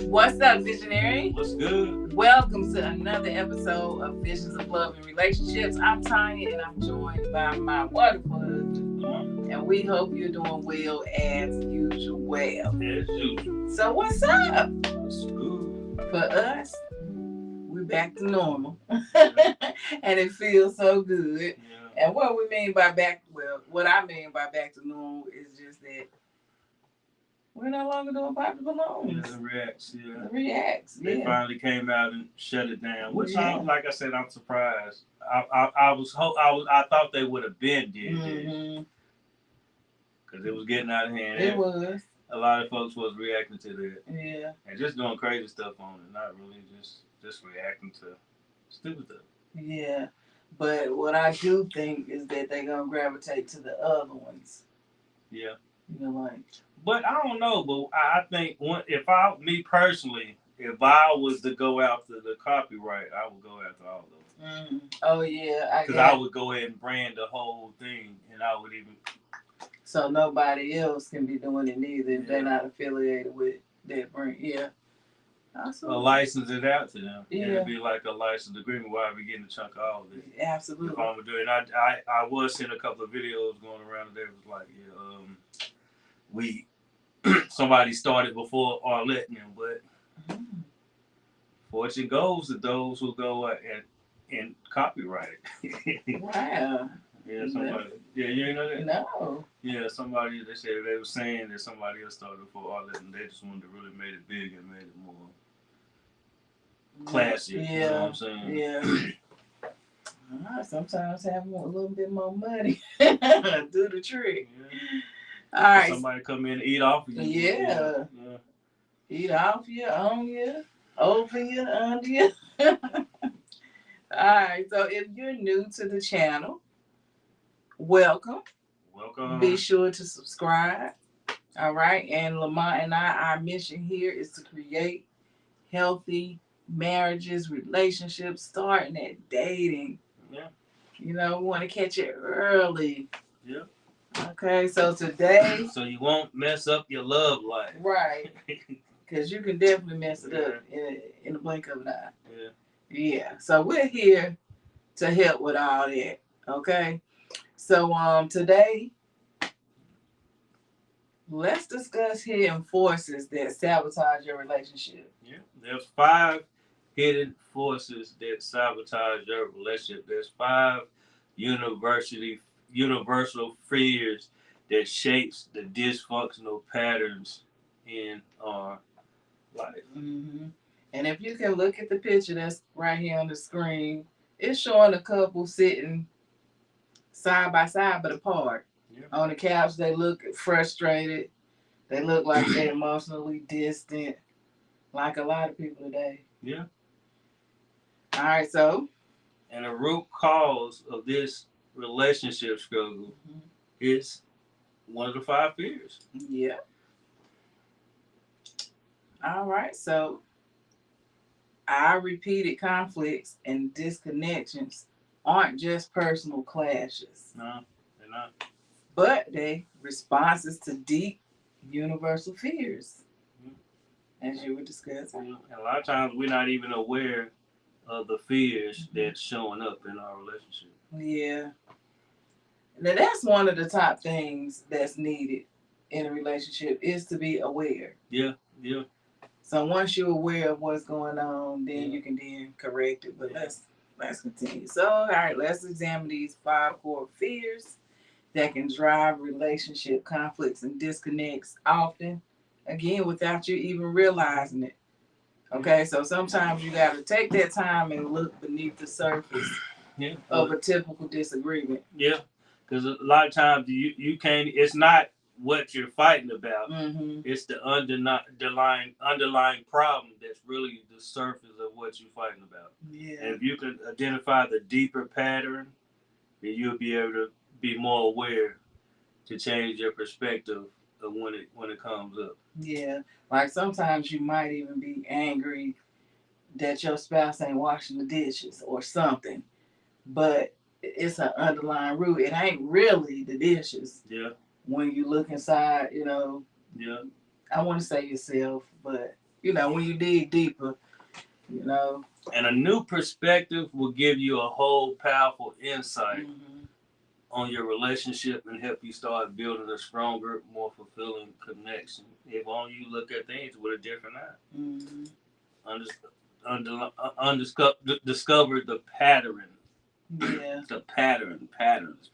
What's up, visionary? What's good? Welcome to another episode of Visions of Love and Relationships. I'm Tanya, and I'm joined by my wonderful husband. And we hope you're doing well as usual. As usual. So what's up? What's good? For us, we're back to normal. And it feels so good. Yeah. And what we mean by what I mean by back to normal is just that we're no longer doing pop the balloons. Yeah, the reacts, yeah. The reacts, yeah. They finally came out and shut it down. Which, Yeah. like I said, I'm surprised. I thought they would have been did this because it was getting out of hand. It was. A lot of folks was reacting to that. Yeah. And just doing crazy stuff on it, not really just reacting to stupid stuff. Yeah. But what I do think is that they're gonna gravitate to the other ones. Yeah. You know, like. But I don't know. But I think me personally, if I was to go after the copyright, I would go after all of them. Oh yeah, because I would go ahead and brand the whole thing, and I would even. So nobody else can be doing it neither if they're not affiliated with that brand. Yeah. Absolutely. License it out to them. Yeah. It'd be like a license agreement where I'd be getting a chunk of all of it. Absolutely. If I'm gonna do it, and I was seeing a couple of videos going around there. It was like, we somebody started before Arlette now, but fortune goes to those who go and copyright it. Wow. Yeah, somebody. Yeah, you ain't know that? No. Yeah, somebody, they said they were saying that somebody else started before Arlette, and they just wanted to really make it big and made it more classy. Yeah. You know what I'm saying? Yeah. Sometimes have a little bit more money do the trick. Yeah. All right. Somebody come in and eat off of you. Yeah. Eat off you, on you, over you, under you. All right. So if you're new to the channel, welcome. Welcome. Be sure to subscribe. All right. And Lamont and our mission here is to create healthy marriages, relationships, starting at dating. Yeah. You know, we want to catch it early. Yeah. Okay, so today. So you won't mess up your love life. Right. Because you can definitely mess it up in the blink of an eye. Yeah. Yeah. So we're here to help with all that. Okay. So today, let's discuss hidden forces that sabotage your relationship. Yeah. There's 5 hidden forces that sabotage your relationship. There's 5 universal fears that shapes the dysfunctional patterns in our life. Mm-hmm. And if you can look at the picture that's right here on the screen, it's showing a couple sitting side by side but apart. Yeah. On the couch, they look frustrated. They look like they're emotionally distant, like a lot of people today. Yeah. All right, so. And the root cause of this relationship struggle is one of the 5 fears. Yeah. All right, so our repeated conflicts and disconnections aren't just personal clashes. No, they're not. But they responses to deep universal fears, as you were discussing. And a lot of times we're not even aware of the fears that's showing up in our relationship. Yeah. Now that's one of the top things that's needed in a relationship is to be aware. Yeah, yeah. So once you're aware of what's going on, then you can then correct it. But let's continue. So all right, let's examine these 5 core fears that can drive relationship conflicts and disconnects often, again, without you even realizing it. Okay, so sometimes you got to take that time and look beneath the surface of a typical disagreement. Yeah, because a lot of times you can't, it's not what you're fighting about. Mm-hmm. It's the underlying problem that's really the surface of what you're fighting about. Yeah. And if you can identify the deeper pattern, then you'll be able to be more aware to change your perspective of when it comes up. Yeah, like sometimes you might even be angry that your spouse ain't washing the dishes or something, but it's an underlying root. It ain't really the dishes. Yeah. When you look inside, you know. Yeah. I want to say yourself, but when you dig deeper, And a new perspective will give you a whole powerful insight on your relationship and help you start building a stronger, more fulfilling connection. If only you look at things with a different eye. Discover the pattern. Yeah. The patterns. Patterns.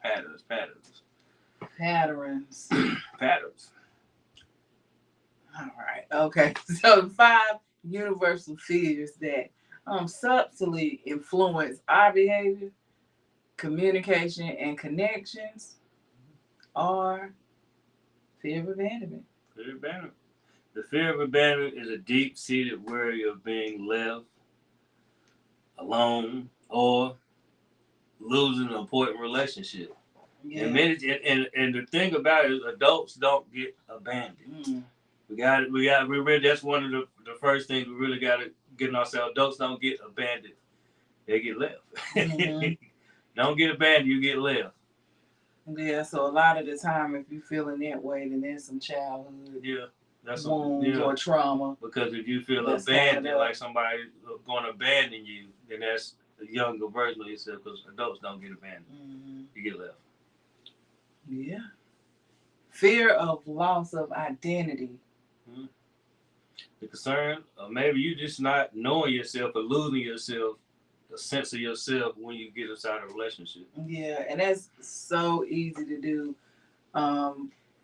All right. Okay. So 5 universal fears that subtly influence our behavior, communication, and connections are fear of abandonment. Fear of abandonment. The fear of abandonment is a deep-seated worry of being left alone or losing an important relationship. Yeah. And the thing about it is adults don't get abandoned. That's one of the first things we really got to get in ourselves. Adults don't get abandoned. They get left. Don't get abandoned, you get left. Yeah, so a lot of the time if you're feeling that way, then there's some childhood wounds or trauma. Because if you feel abandoned, like somebody going to abandon you, then that's a younger version of yourself, because adults don't get abandoned. You get left. Yeah. Fear of loss of identity. The concern, or maybe you just not knowing yourself or losing yourself, a sense of yourself when you get inside a relationship. Yeah, and that's so easy to do,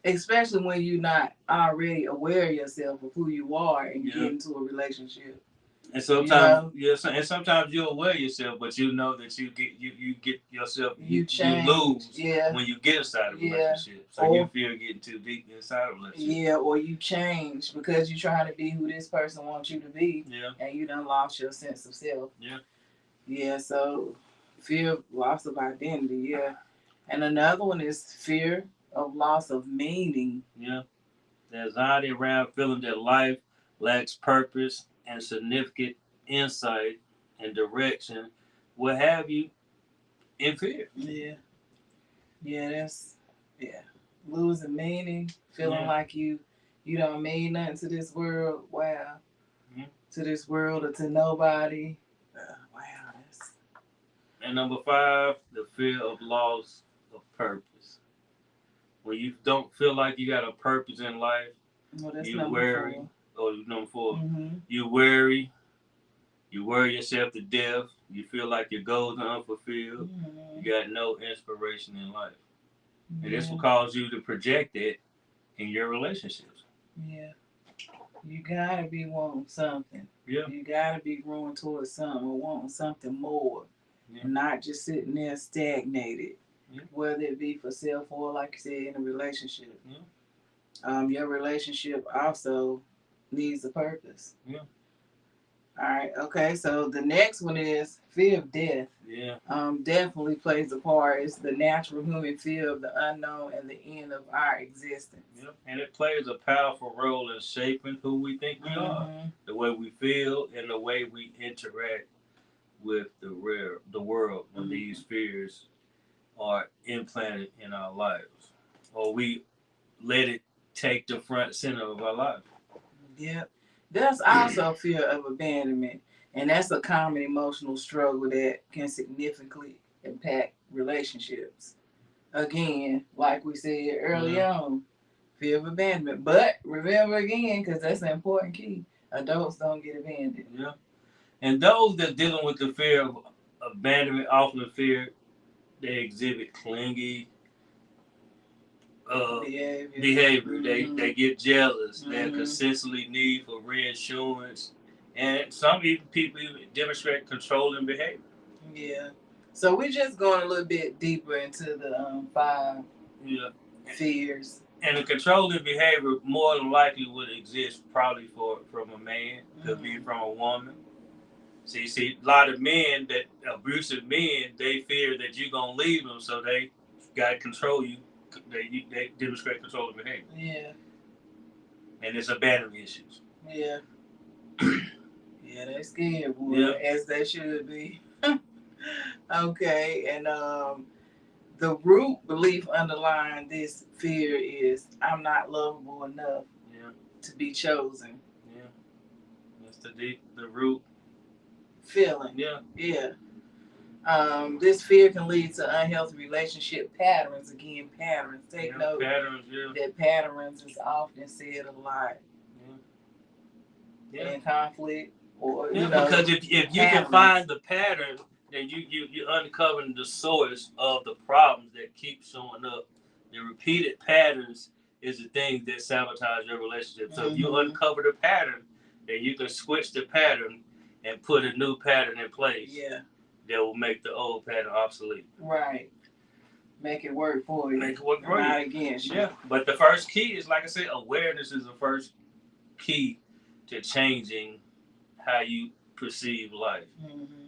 especially when you're not already aware of yourself of who you are and you get into a relationship. And sometimes, and sometimes you're aware of yourself, but you know that you get yourself, you lose when you get inside a relationship. So you fear getting too deep inside a relationship. Yeah, or you change because you're trying to be who this person wants you to be, and you done lost your sense of self. Yeah, so fear of loss of identity, And another one is fear of loss of meaning. The anxiety around feeling that life lacks purpose and significant insight and direction will have you in fear. That's losing meaning, feeling like you don't mean nothing to this world. Wow. To this world or to nobody. Wow. And number 5, the fear of loss of purpose. When you don't feel like you got a purpose in life, you worry. Number 4. You worry. You worry yourself to death. You feel like your goals are unfulfilled. You got no inspiration in life. And this will cause you to project that in your relationships. You gotta be wanting something. You gotta be growing towards something or wanting something more. And not just sitting there stagnated. Whether it be for self or, like you said, in a relationship. Your relationship also needs a purpose. All right, okay, so the next one is fear of death. Definitely plays a part. It's the natural human fear of the unknown and the end of our existence. And it plays a powerful role in shaping who we think we are, the way we feel, and the way we interact with the world when these fears are implanted in our lives, or we let it take the front center of our life. There's also fear of abandonment, and that's a common emotional struggle that can significantly impact relationships. Again, like we said early on, fear of abandonment. But remember again, because that's an important key, adults don't get abandoned. And those that dealing with the fear of abandonment often fear they exhibit clingy behavior. They get jealous. They consistently need for reassurance, and some people even demonstrate controlling behavior. So we're just going a little bit deeper into the 5 fears. And the controlling behavior more than likely would exist probably from a man, could be from a woman. See, a lot of men, that abusive men, they fear that you're gonna leave them, so they got to control you. They demonstrate controlling behavior. And it's abandonment issues. They scared, boy, as they should be. Okay, and the root belief underlying this fear is I'm not lovable enough to be chosen. That's the root feeling. Yeah. Yeah. This fear can lead to unhealthy relationship patterns. Again, patterns. Take note patterns, that patterns is often said a lot in conflict, or because if you can find the pattern, then you're uncovering the source of the problems that keep showing up. The repeated patterns is the thing that sabotage your relationship. So if you uncover the pattern, then you can switch the pattern and put a new pattern in place. Yeah. That will make the old pattern obsolete. Right. Make it work for you. Make it work for you. Not against you. Yeah. But the first key is, like I said, awareness is the first key to changing how you perceive life.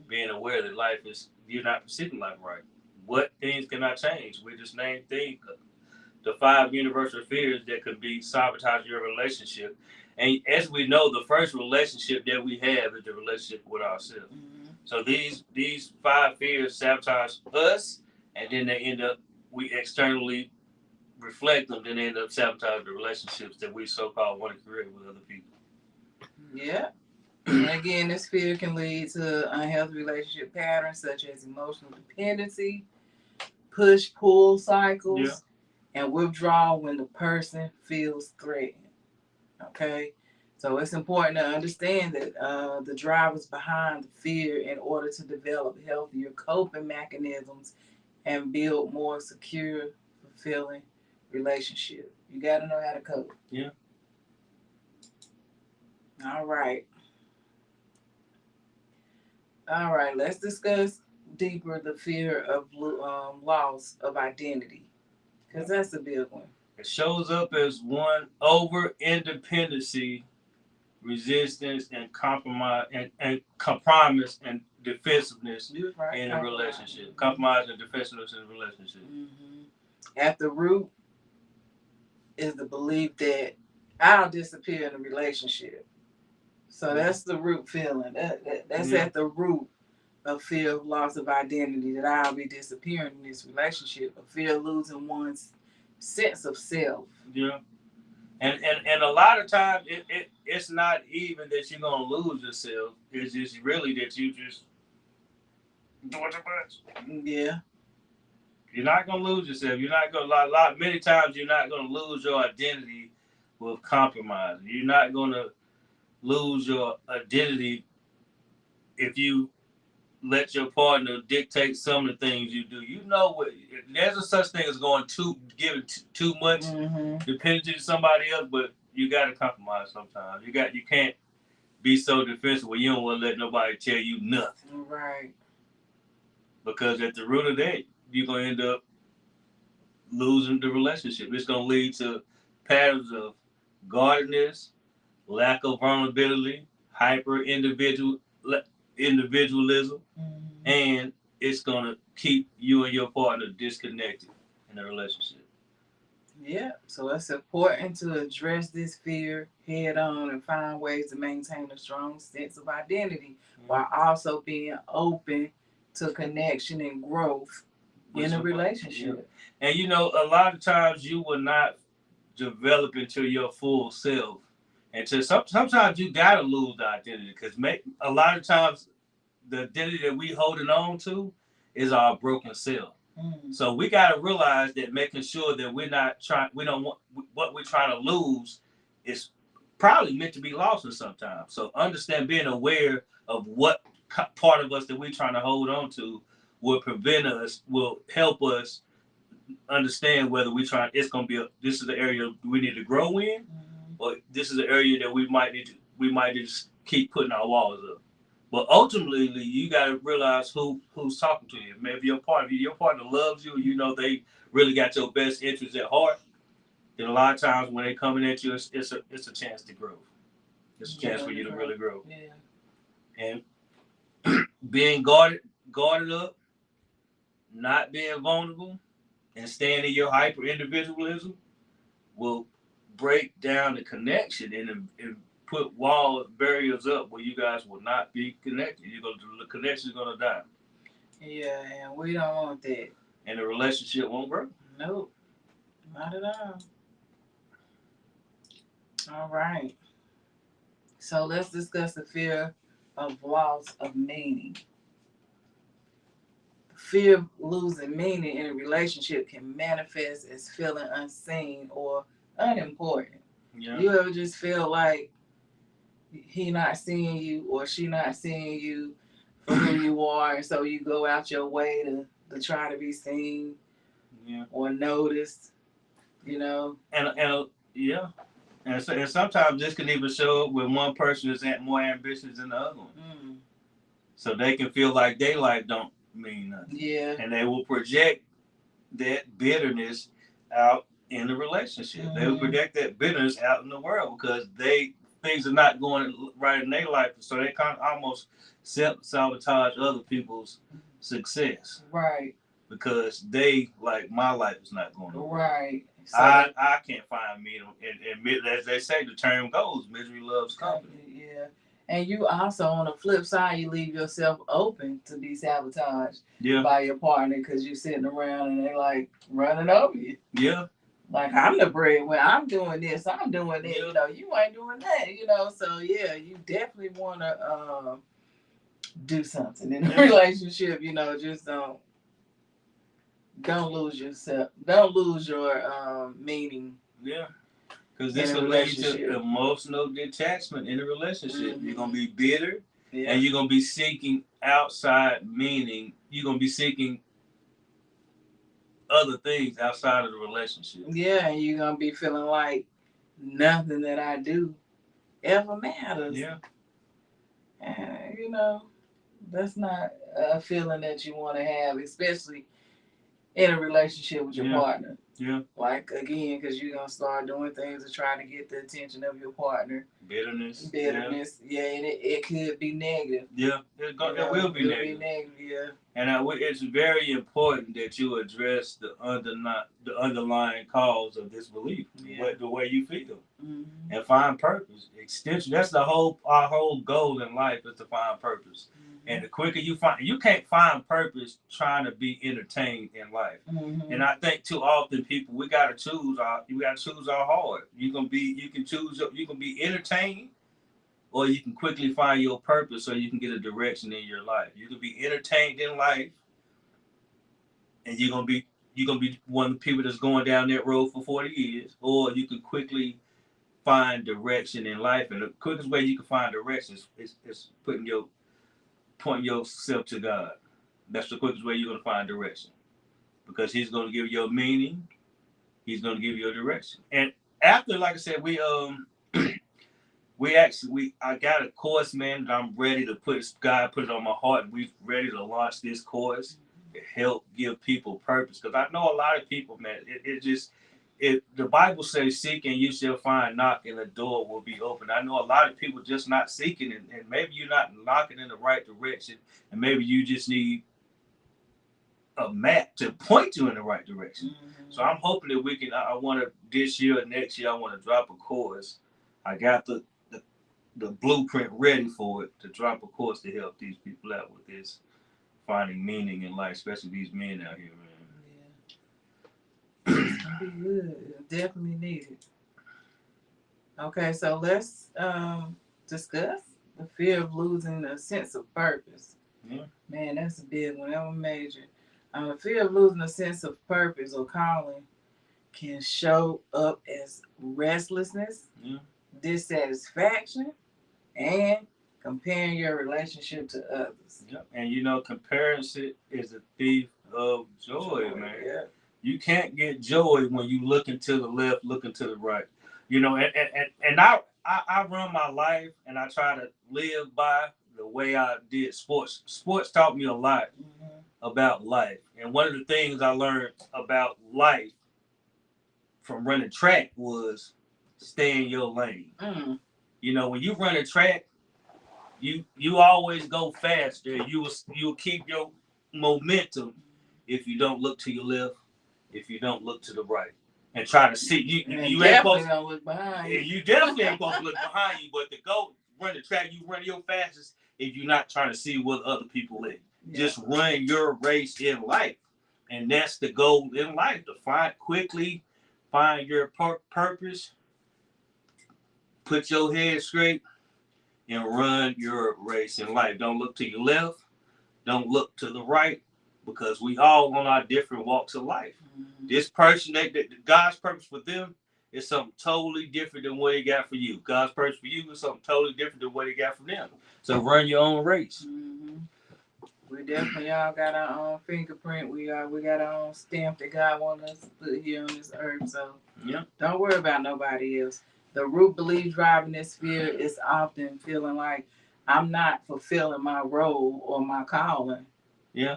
Being aware that life is, you're not perceiving life right. What things can I change? We just named things, the 5 universal fears that could be sabotage your relationship. And as we know, the first relationship that we have is the relationship with ourselves. So these 5 fears sabotage us, and then they end up, we externally reflect them, then they end up sabotaging the relationships that we so-called want to create with other people. Yeah. And again, this fear can lead to unhealthy relationship patterns such as emotional dependency, push-pull cycles, and withdrawal when the person feels threatened. Okay? So it's important to understand that the drivers behind the fear in order to develop healthier coping mechanisms and build more secure, fulfilling relationship. You got to know how to cope. Yeah. All right. All right, let's discuss deeper the fear of loss of identity, because that's a big one. It shows up as one over independency, resistance, and compromise, and compromise and defensiveness in a relationship. Compromise and defensiveness in a relationship. At the root is the belief that I'll disappear in a relationship. So that's the root feeling. That's at the root of fear of loss of identity, that I'll be disappearing in this relationship, a fear of losing one's sense of self. Yeah. And a lot of times it's not even that you're gonna lose yourself. It's just really that you just doing too much. Yeah. You're not gonna lose yourself. You're not gonna many times you're not gonna lose your identity with compromise. You're not gonna lose your identity if you let your partner dictate some of the things you do. You know what? There's a such thing as giving too much dependency to somebody else, but you got to compromise sometimes. You can't be so defensive where you don't want to let nobody tell you nothing. Right. Because at the root of that, you're gonna end up losing the relationship. It's gonna lead to patterns of guardedness, lack of vulnerability, hyper individualism, and it's gonna keep you and your partner disconnected in a relationship. Yeah, so it's important to address this fear head on and find ways to maintain a strong sense of identity while also being open to connection and growth in a relationship. Yeah. And a lot of times you will not develop into your full self. And sometimes you gotta lose the identity, because a lot of times the identity that we holding on to is our broken self. So we gotta realize that making sure that we don't want what we're trying to lose is probably meant to be lost in sometimes. So understand, being aware of what part of us that we're trying to hold on to will help us understand whether this is the area we need to grow in, or this is the area that we might need to keep putting our walls up. But ultimately, you got to realize who's talking to you. Maybe your partner loves you. They really got your best interests at heart. Then a lot of times when they coming at you, it's a chance to grow. It's a chance for you to really grow. Yeah. And being guarded up, not being vulnerable, and staying in your hyper individualism will break down the connection and put barriers up where you guys will not be connected. The connection is gonna die. Yeah, and we don't want that. And the relationship won't grow. Nope, not at all. All right. So let's discuss the fear of loss of meaning. Fear of losing meaning in a relationship can manifest as feeling unseen or unimportant. Yeah. You ever just feel like he not seeing you or she not seeing you for who you are, and so you go out your way to try to be seen, Yeah. or noticed, you know? And yeah. And sometimes this can even show up when one person is more ambitious than the other one. Mm. So they can feel like their life don't mean nothing. Yeah. And they will project that bitterness out in the relationship. Mm-hmm. They will project that bitterness out in the world because things are not going right in their life. So they kind of almost sabotage other people's success. Right. Because they, like, my life is not going on. Right. So I can't find meaning. And as they say, the term goes, misery loves company. Yeah. And you also, on the flip side, you leave yourself open to be sabotaged by your partner because you're sitting around and they like running over you. Yeah. Like, I'm the breadwinner, I'm doing this, I'm doing that, you know, you ain't doing that, you know. So yeah, you definitely want to do something in a relationship, you know. Just don't lose yourself, don't lose your meaning. Yeah. Because this will lead to emotional detachment in a relationship. Mm-hmm. You're going to be bitter, and you're going to be seeking outside meaning. You're going to be seeking other things outside of the relationship. Yeah, and you're going to be feeling like nothing that I do ever matters. Yeah. And, you know, that's not a feeling that you want to have, especially in a relationship with your partner. Yeah. Like, again, because you're going to start doing things to try to get the attention of your partner. Bitterness. Yeah, and it could be negative. Yeah, it will be negative. Yeah. And it's very important that you address the underlying cause of this belief, the way you feel, and find purpose. Extension. That's our whole goal in life is to find purpose. And the quicker you can't find purpose trying to be entertained in life. Mm-hmm. And I think too often people, we gotta choose our heart. You can be entertained, or you can quickly find your purpose so you can get a direction in your life. You can be entertained in life, and you're gonna be one of the people that's going down that road for 40 years, or you can quickly find direction in life. And the quickest way you can find direction is pointing yourself to God. That's the quickest way you're going to find direction, because He's going to give you a meaning. He's going to give you a direction. And after, like I said, I got a course, man, that I'm ready to God put it on my heart, and we're ready to launch this course to help give people purpose. Because I know a lot of people, man, the Bible says, seek and you shall find, knock and the door will be open. I know a lot of people just not seeking, and maybe you're not knocking in the right direction, and maybe you just need a map to point you in the right direction. Mm-hmm. So I'm hoping that I want to, this year or next year, I want to drop a course. I got the blueprint ready for it, to drop a course to help these people out with this, finding meaning in life, especially these men out here, man. It's gonna be good. Definitely needed. Okay, so let's discuss the fear of losing a sense of purpose. Yeah. Man, that's a big one. That one major. The fear of losing a sense of purpose or calling can show up as restlessness, dissatisfaction, and comparing your relationship to others. Yep. And comparison is a thief of joy, man. Yeah. You can't get joy when you looking to the left, looking to the right. And I run my life, and I try to live by the way I did sports. Sports taught me a lot about life. And one of the things I learned about life from running track was stay in your lane. Mm. When you run a track, you always go faster. You'll keep your momentum if you don't look to your left, if you don't look to the right, and try to see. You ain't supposed to look behind you. You definitely ain't supposed to look behind you. But to go run the track, you run your fastest if you're not trying to see what other people at. Yeah. Just run your race in life, and that's the goal in life: to find your purpose, put your head straight, and run your race in life. Don't look to your left. Don't look to the right, because we all on our different walks of life. Mm-hmm. This person, that God's purpose for them is something totally different than what He got for you. God's purpose for you is something totally different than what He got for them. So run your own race. Mm-hmm. We definitely all got our own fingerprint. We got our own stamp that God wants us to put here on this earth. So yeah, don't worry about nobody else. The root belief driving this fear is often feeling like I'm not fulfilling my role or my calling. Yeah.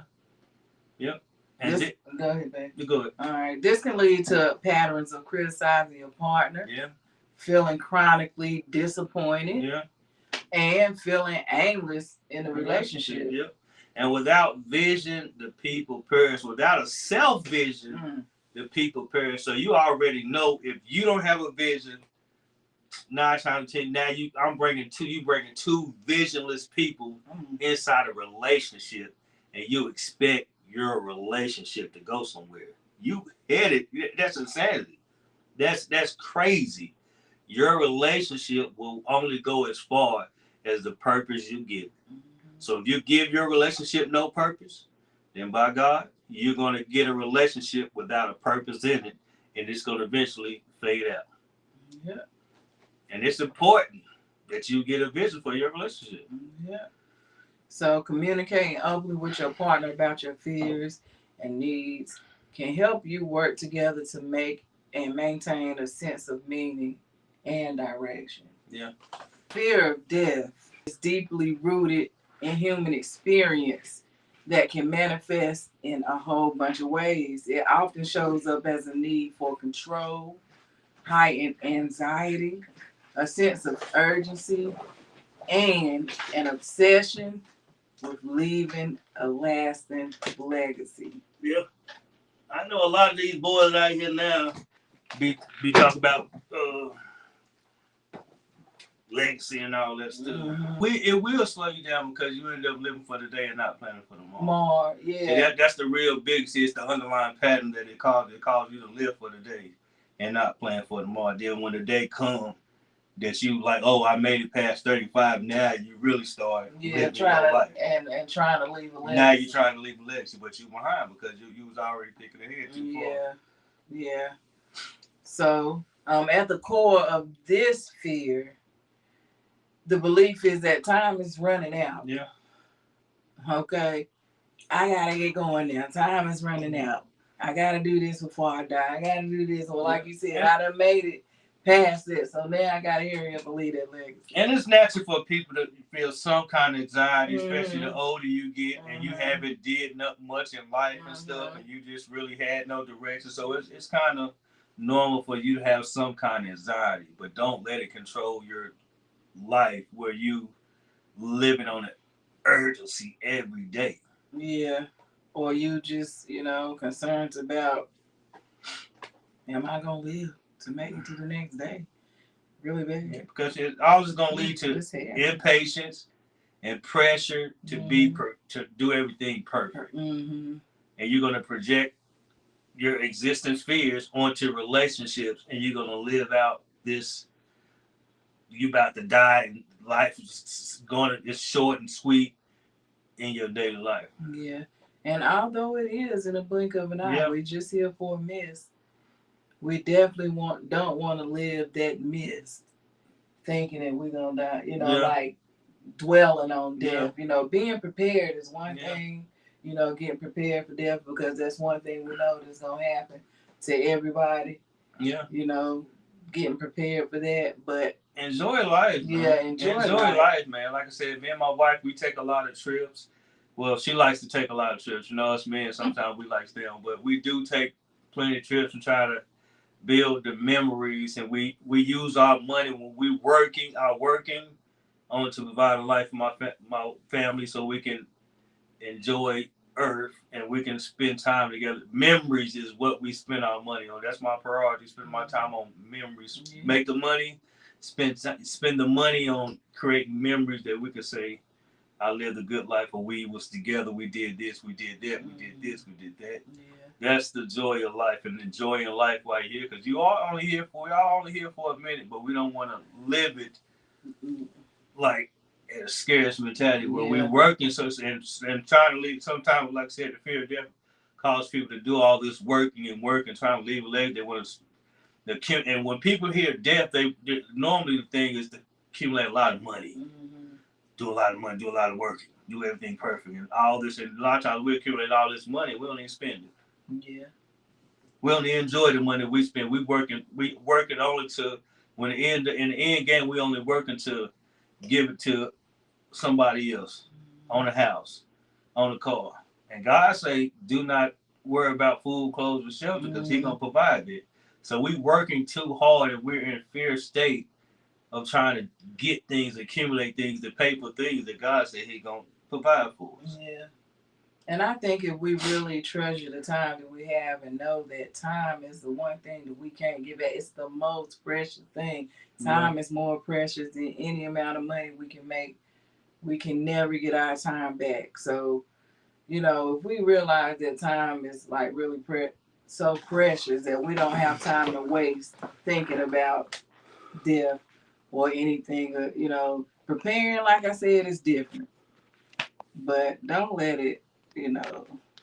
Yep. And go ahead, babe. You go ahead. All right. This can lead to patterns of criticizing your partner. Yeah. Feeling chronically disappointed. Yeah. And feeling aimless in the relationship. Yep. And without vision, the people perish. Without a self-vision, the people perish. So you already know, if you don't have a vision, 9 times 10, now I'm bringing two visionless people inside a relationship, and you expect your relationship to go somewhere. You headed, that's insanity. That's crazy. Your relationship will only go as far as the purpose you give. So if you give your relationship no purpose, then by God, you're going to get a relationship without a purpose in it, and it's going to eventually fade out. Yeah. And it's important that you get a vision for your relationship. Yeah. So communicating openly with your partner about your fears and needs can help you work together to make and maintain a sense of meaning and direction. Yeah. Fear of death is deeply rooted in human experience that can manifest in a whole bunch of ways. It often shows up as a need for control, heightened anxiety, a sense of urgency, and an obsession with leaving a lasting legacy. Yeah. I know a lot of these boys out here now be talking about legacy and all that stuff. Mm-hmm. It will slow you down, because you end up living for the day and not planning for tomorrow. Yeah. That's the real big, it's the underlying pattern that it calls you to live for the day and not plan for tomorrow. Then when the day comes that you like, oh, I made it past 35, now you really start living your life. And trying to leave a legacy. Now you're trying to leave a legacy, but you're behind because you was already thinking ahead too far. Yeah. So at the core of this fear, the belief is that time is running out. Yeah. Okay. I gotta get going now. Time is running out. I gotta do this before I die. I gotta do this. Well, like you said, I done made it past this. So now I gotta hurry up and leave that legacy. And it's natural for people to feel some kind of anxiety, especially the older you get, and you haven't did much in life and stuff, and you just really had no direction. So it's kind of normal for you to have some kind of anxiety, but don't let it control your life where you living on an urgency every day. Yeah. Or you just, concerns about, am I going to live to make it to the next day? Really bad. Yeah, because it's always going to lead to impatience and pressure to to do everything perfect. Mm-hmm. And you're going to project your existence fears onto relationships, and you're going to live out this, you about to die, and life is it's short and sweet in your daily life. Yeah. And although it is in a blink of an eye, we just here for a miss. We definitely don't want to live that miss, thinking that we're gonna die. Like dwelling on death. Being prepared is one thing. Getting prepared for death, because that's one thing we know that's gonna happen to everybody. Yeah. Getting prepared for that, but enjoy life. Man. Yeah, enjoy life, man. Like I said, me and my wife, we take a lot of trips. Well, she likes to take a lot of trips. Us men, sometimes we like to stay on, but we do take plenty of trips and try to build the memories. And we use our money when we working on to provide a life for my family, so we can enjoy Earth and we can spend time together. Memories is what we spend our money on. That's my priority. Spend my time on memories. Mm-hmm. Make the money. Spend the money on creating memories that we could say, I lived a good life, or we was together, we did this, we did that, we did this, we did that. Yeah. That's the joy of life, and enjoying life while you're here, because y'all only here for a minute, but we don't want to live it like a scarce mentality where we're working and trying to leave. Sometimes, like I said, the fear of death causes people to do all this working and trying to leave a leg. They want to, and when people hear death, they normally the thing is to accumulate a lot of money, do a lot of money, do a lot of work, do everything perfect, and all this. And a lot of times we accumulate all this money, we don't even spend it. Yeah. We only enjoy the money we spend. We working only to when in the end game we only working to give it to somebody else on a house, on a car. And God say, do not worry about food, clothes, and shelter because He's gonna provide it. So we working too hard and we're in fear state of trying to get things, accumulate things, to pay for things that God said He gonna provide for us. Yeah. And I think if we really treasure the time that we have and know that time is the one thing that we can't give back, it's the most precious thing. Time is more precious than any amount of money we can make. We can never get our time back. So, if we realize that time is like really so precious that we don't have time to waste thinking about death or anything, preparing, like I said, is different. But don't let it,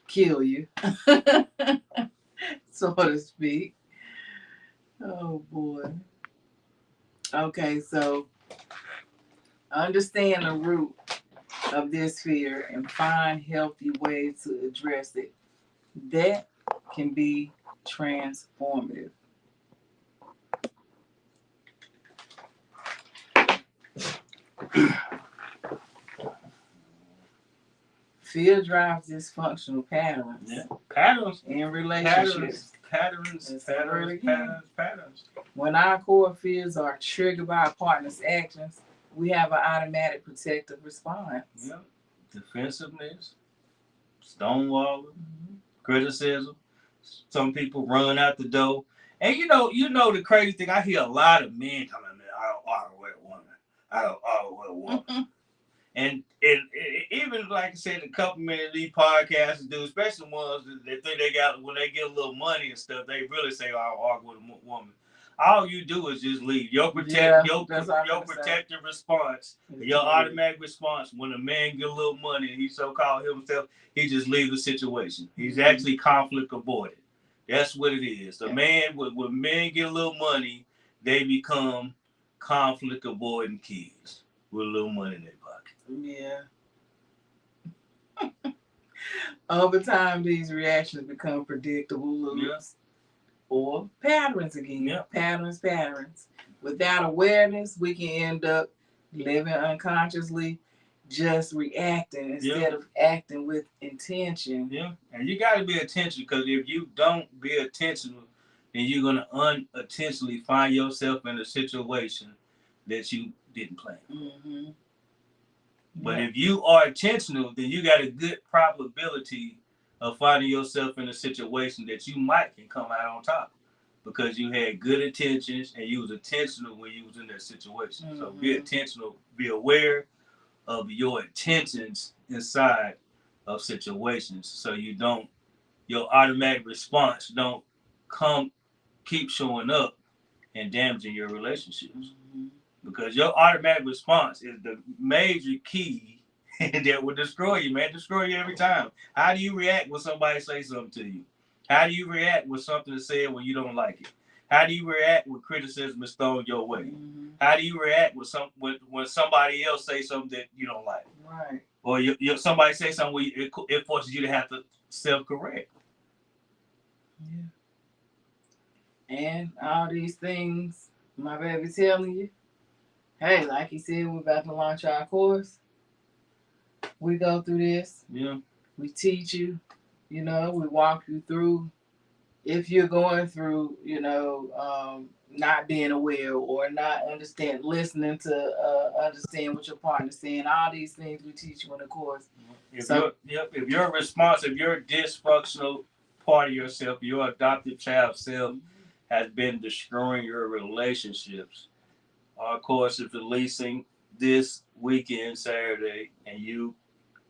kill you, so to speak. Oh boy. Okay, so understand the root of this fear and find healthy ways to address it. That can be transformative. Fear drives dysfunctional patterns. Yeah. Patterns in relationships. Patterns. When our core fears are triggered by a partner's actions, we have an automatic protective response. Yeah. Defensiveness, stonewalling, criticism. Some people run out the door. And you know the crazy thing, I hear a lot of men coming, man, I don't argue with a woman. I don't argue with a woman. And even like I said, a couple men of these podcasts do, especially ones that think they got when they get a little money and stuff, they really say, "I don't argue with a woman." All you do is just leave. Your protective response, your automatic response when a man get a little money and he so called himself, he just leaves the situation. He's actually conflict avoided. That's what it is. A man when men get a little money, they become conflict avoiding kids with a little money in their pocket. Yeah. Over time, these reactions become predictable loops or patterns again. Yeah. Patterns. Without awareness, we can end up living unconsciously, just reacting instead of acting with intention. Yeah, and you got to be intentional because if you don't be intentional, then you're going to unintentionally find yourself in a situation that you didn't plan. But if you are intentional, then you got a good probability of finding yourself in a situation that you might can come out on top because you had good intentions and you was intentional when you was in that situation. So be intentional, be aware of your intentions inside of situations so you don't, your automatic response don't keep showing up and damaging your relationships. Because your automatic response is the major key that will destroy you, man. Destroy you every time. How do you react when somebody says something to you? How do you react with something is said when you don't like it? How do you react when criticism is thrown your way? How do you react with when somebody else says something that you don't like? Right. Or somebody say something where it forces you to have to self-correct. Yeah. And all these things, my baby telling you, hey, like he said, we're about to launch our course. We go through this. Yeah. We teach you, we walk you through. If you're going through, not being aware or not listening to understand what your partner's saying, all these things we teach you in the course. If your response, if your dysfunctional part of yourself, your adopted child self has been destroying your relationships, our course is releasing this weekend, Saturday, and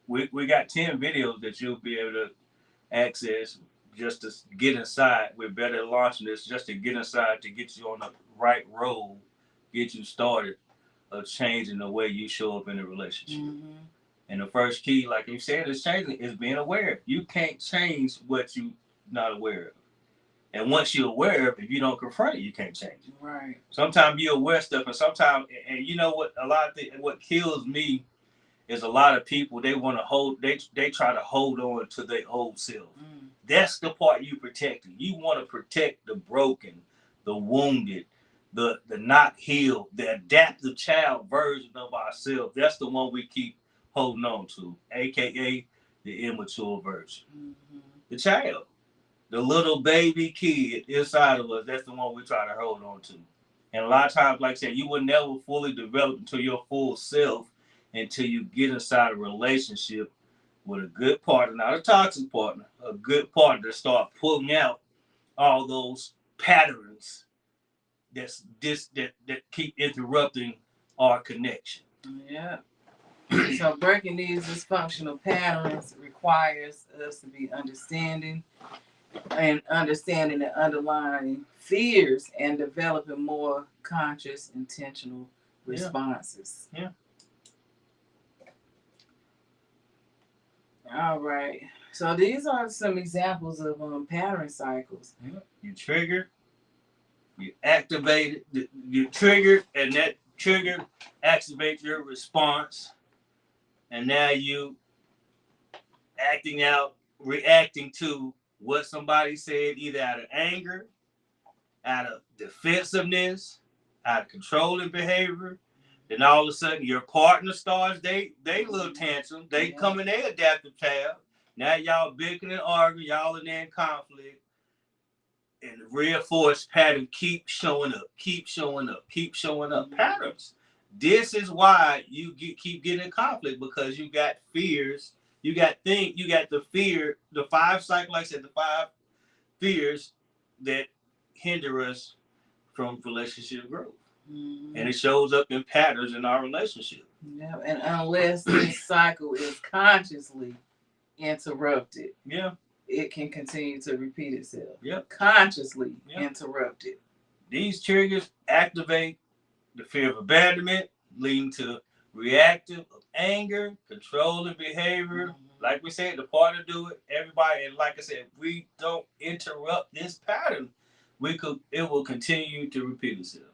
we got 10 videos that you'll be able to access just to get inside. We're better launching this just to get inside, to get you on the right road, get you started of changing the way you show up in a relationship. Mm-hmm. And the first key, like you said, is changing, is being aware. You can't change what you're not aware of. And once you're aware of it, if you don't confront it, you can't change it. Right. Sometimes you're aware of stuff, and sometimes, and you know what, what kills me is a lot of people, they want to hold, they try to hold on to their old self. Mm. That's the part you protecting. You want to protect the broken, the wounded, the not healed, the adaptive child version of ourselves. That's the one we keep holding on to, aka the immature version. Mm-hmm. The child, the little baby kid inside of us, that's the one we try to hold on to. And a lot of times, like I said, you will never fully develop into your full self until you get inside a relationship with a good partner, not a toxic partner, a good partner that start pulling out all those patterns that keep interrupting our connection. Yeah. So breaking these dysfunctional patterns requires us to be understanding the underlying fears and developing more conscious, intentional responses. Yeah. All right. So these are some examples of pattern cycles. Yeah. You trigger, you activate it, you trigger, and that trigger activates your response. And now you reacting to what somebody said, either out of anger, out of defensiveness, out of controlling behavior. Then all of a sudden your partner starts, they little tantrum, they come in their adaptive tab. Now y'all bickering and arguing, y'all in there in conflict. And the reinforced pattern keep showing up. Patterns. This is why you keep getting in conflict, because you got fears. You got the fear, the 5 cycle, like I said, the 5 fears that hinder us from relationship growth. Mm-hmm. And it shows up in patterns in our relationship. Yeah, and unless this cycle is consciously interrupted, it can continue to repeat itself. Consciously interrupted. These triggers activate the fear of abandonment, leading to reactive anger, controlling behavior. Mm-hmm. Like we said, the partner do it, everybody, and like I said, if we don't interrupt this pattern, it will continue to repeat itself.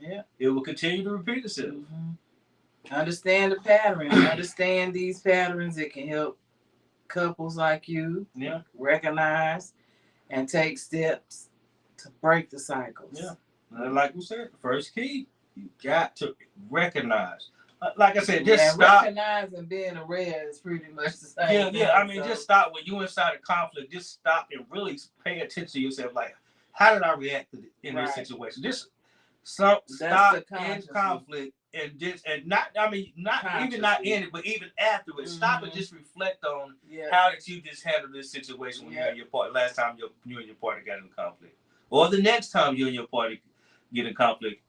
Yeah. It will continue to repeat itself. Mm-hmm. Understand the pattern. Understand these patterns. It can help couples like you recognize and take steps to break the cycles. Yeah. And like we said, the first key, you got to recognize. Like I said, just stop. Recognizing being aware is pretty much the same. Yeah. I mean, just stop when you're inside a conflict. Just stop and really pay attention to yourself. Like, how did I react in this situation? Just stop in conflict and not in it, but even afterwards. Mm-hmm. Stop and just reflect on how did you just handle this situation when you and your partner, last time you and your partner got in conflict, or the next time you and your partner get in conflict.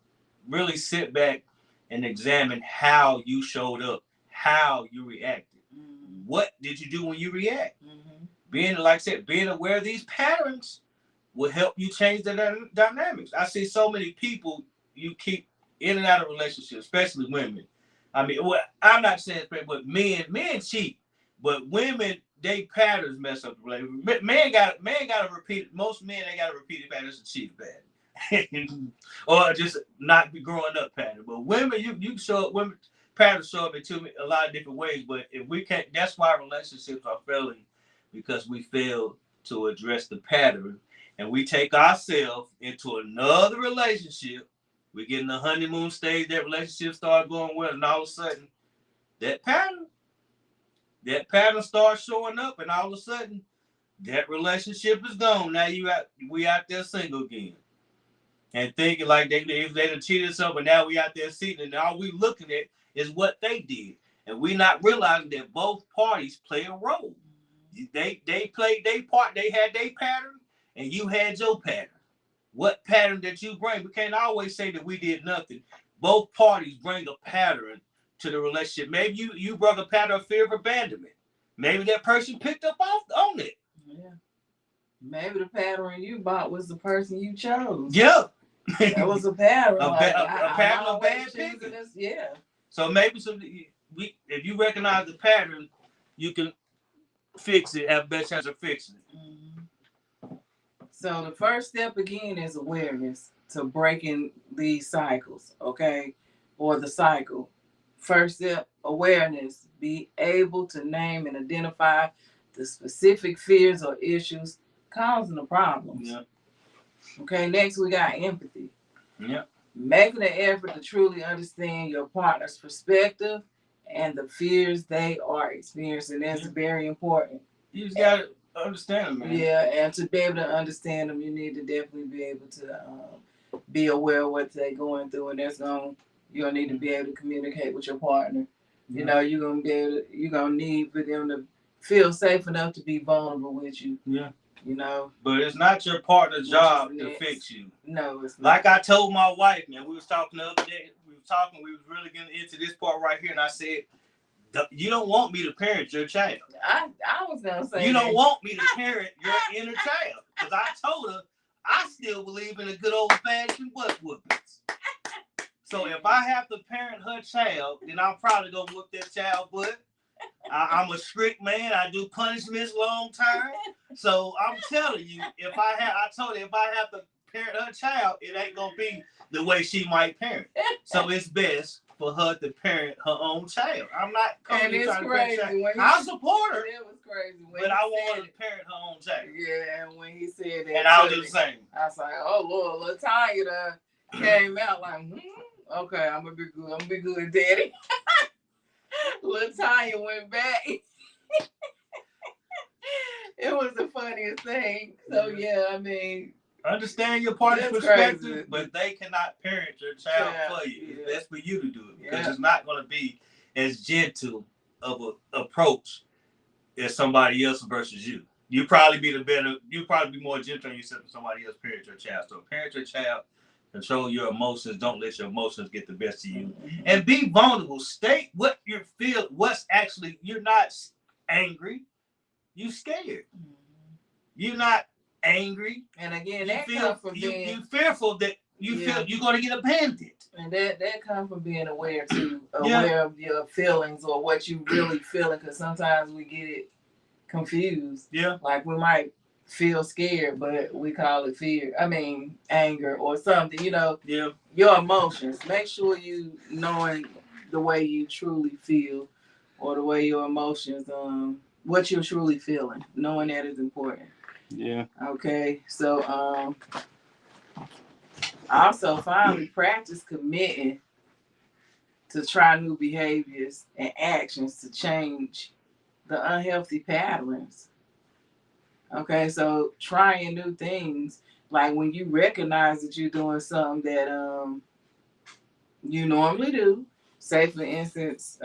Really sit back and examine how you showed up, how you reacted. Mm-hmm. What did you do when you react? Mm-hmm. Being aware of these patterns will help you change the dynamics. I see so many people you keep in and out of relationships, especially women. I mean, I'm not saying but men cheat, but women, they patterns mess up the relationship. Man got to repeat. Most men, they got to repeat patterns to cheat bad. Or just not be growing up pattern. But women, you show up, women patterns show up in a lot of different ways. But if we can't, that's why relationships are failing, because we fail to address the pattern, and we take ourselves into another relationship. We get in the honeymoon stage, that relationship starts going well, and all of a sudden, that pattern starts showing up, and all of a sudden, that relationship is gone. Now we out there single again. And thinking like they done cheated us, but now we out there sitting, and all we looking at is what they did, and we not realizing that both parties play a role. They played their part. They had their pattern, and you had your pattern. What pattern that you bring? We can't always say that we did nothing. Both parties bring a pattern to the relationship. Maybe you brought a pattern of fear of abandonment. Maybe that person picked up on it. Yeah. Maybe the pattern you bought was the person you chose. Yeah. That was a pattern. a pattern of bad picking. picking. Yeah. So maybe if you recognize the pattern, you can fix it. Have a better chance of fixing it. Mm-hmm. So the first step again is awareness to breaking these cycles, okay, or the cycle. First step, awareness. Be able to name and identify the specific fears or issues causing the problems. Yeah. Okay, next we got empathy. Yeah. Making an effort to truly understand your partner's perspective and the fears they are experiencing. That's very important. You just got to understand them, man. Yeah, and to be able to understand them, you need to definitely be able to be aware of what they're going through, and you're gonna need to be able to communicate with your partner. You know, you're gonna need for them to feel safe enough to be vulnerable with you. Yeah. You know. But it's not your partner's job to fix you. No, it's not. Like I told my wife, man, we was talking the other day. We was really getting into this part right here, and I said, you don't want me to parent your child. I was gonna say you don't want me to parent your inner child, because I told her I still believe in a good old fashioned butt whoopings. So if I have to parent her child, then I'm probably gonna whoop that child butt. I'm a strict man. I do punishments long term. So I'm telling you, I told her if I have to parent her child, it ain't gonna be the way she might parent. So it's best for her to parent her own child. I'm not coming to try to parent her child. I support her. It was crazy. But I want her to parent her own child. Yeah, and when he said that, and I'll do the same. I was like, oh Lord, little Tanya came out like, okay, I'm gonna be good. I'm gonna be good, Daddy. Little Tanya went back. It was the funniest thing. So yeah, I mean, understand your partner's perspective, crazy. But they cannot parent your child for you. Yeah. That's for you to do it, because it's not going to be as gentle of an approach as somebody else versus you. You probably be more gentle on yourself than somebody else parent your child. So parent your child. Control your emotions. Don't let your emotions get the best of you. And be vulnerable. State what you feel. You're not angry. You scared. You're not angry. And again, that comes from being... You fearful that you feel you're going to get abandoned. And that comes from being aware, too. Aware of your feelings or what you really feeling. Because sometimes we get it confused. Yeah. Like we might feel scared, but we call it fear. I mean, anger or something, you know. Yeah. Your emotions. Make sure you knowing the way you truly feel or the way your emotions, what you're truly feeling. Knowing that is important. Yeah. Okay. So, also finally practice committing to try new behaviors and actions to change the unhealthy patterns. Okay, so trying new things, like when you recognize that you're doing something that you normally do. Say for instance,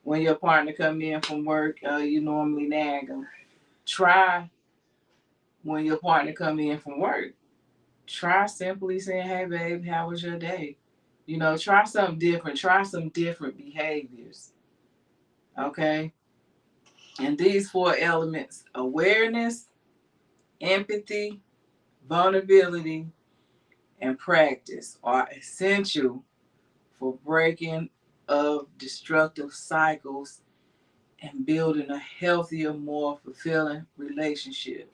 when your partner come in from work, you normally nag them. Try when your partner come in from work. Try simply saying, "Hey, babe, how was your day?" You know, try something different. Try some different behaviors. Okay. And these 4 elements: awareness, empathy, vulnerability, and practice are essential for breaking of destructive cycles and building a healthier, more fulfilling relationship.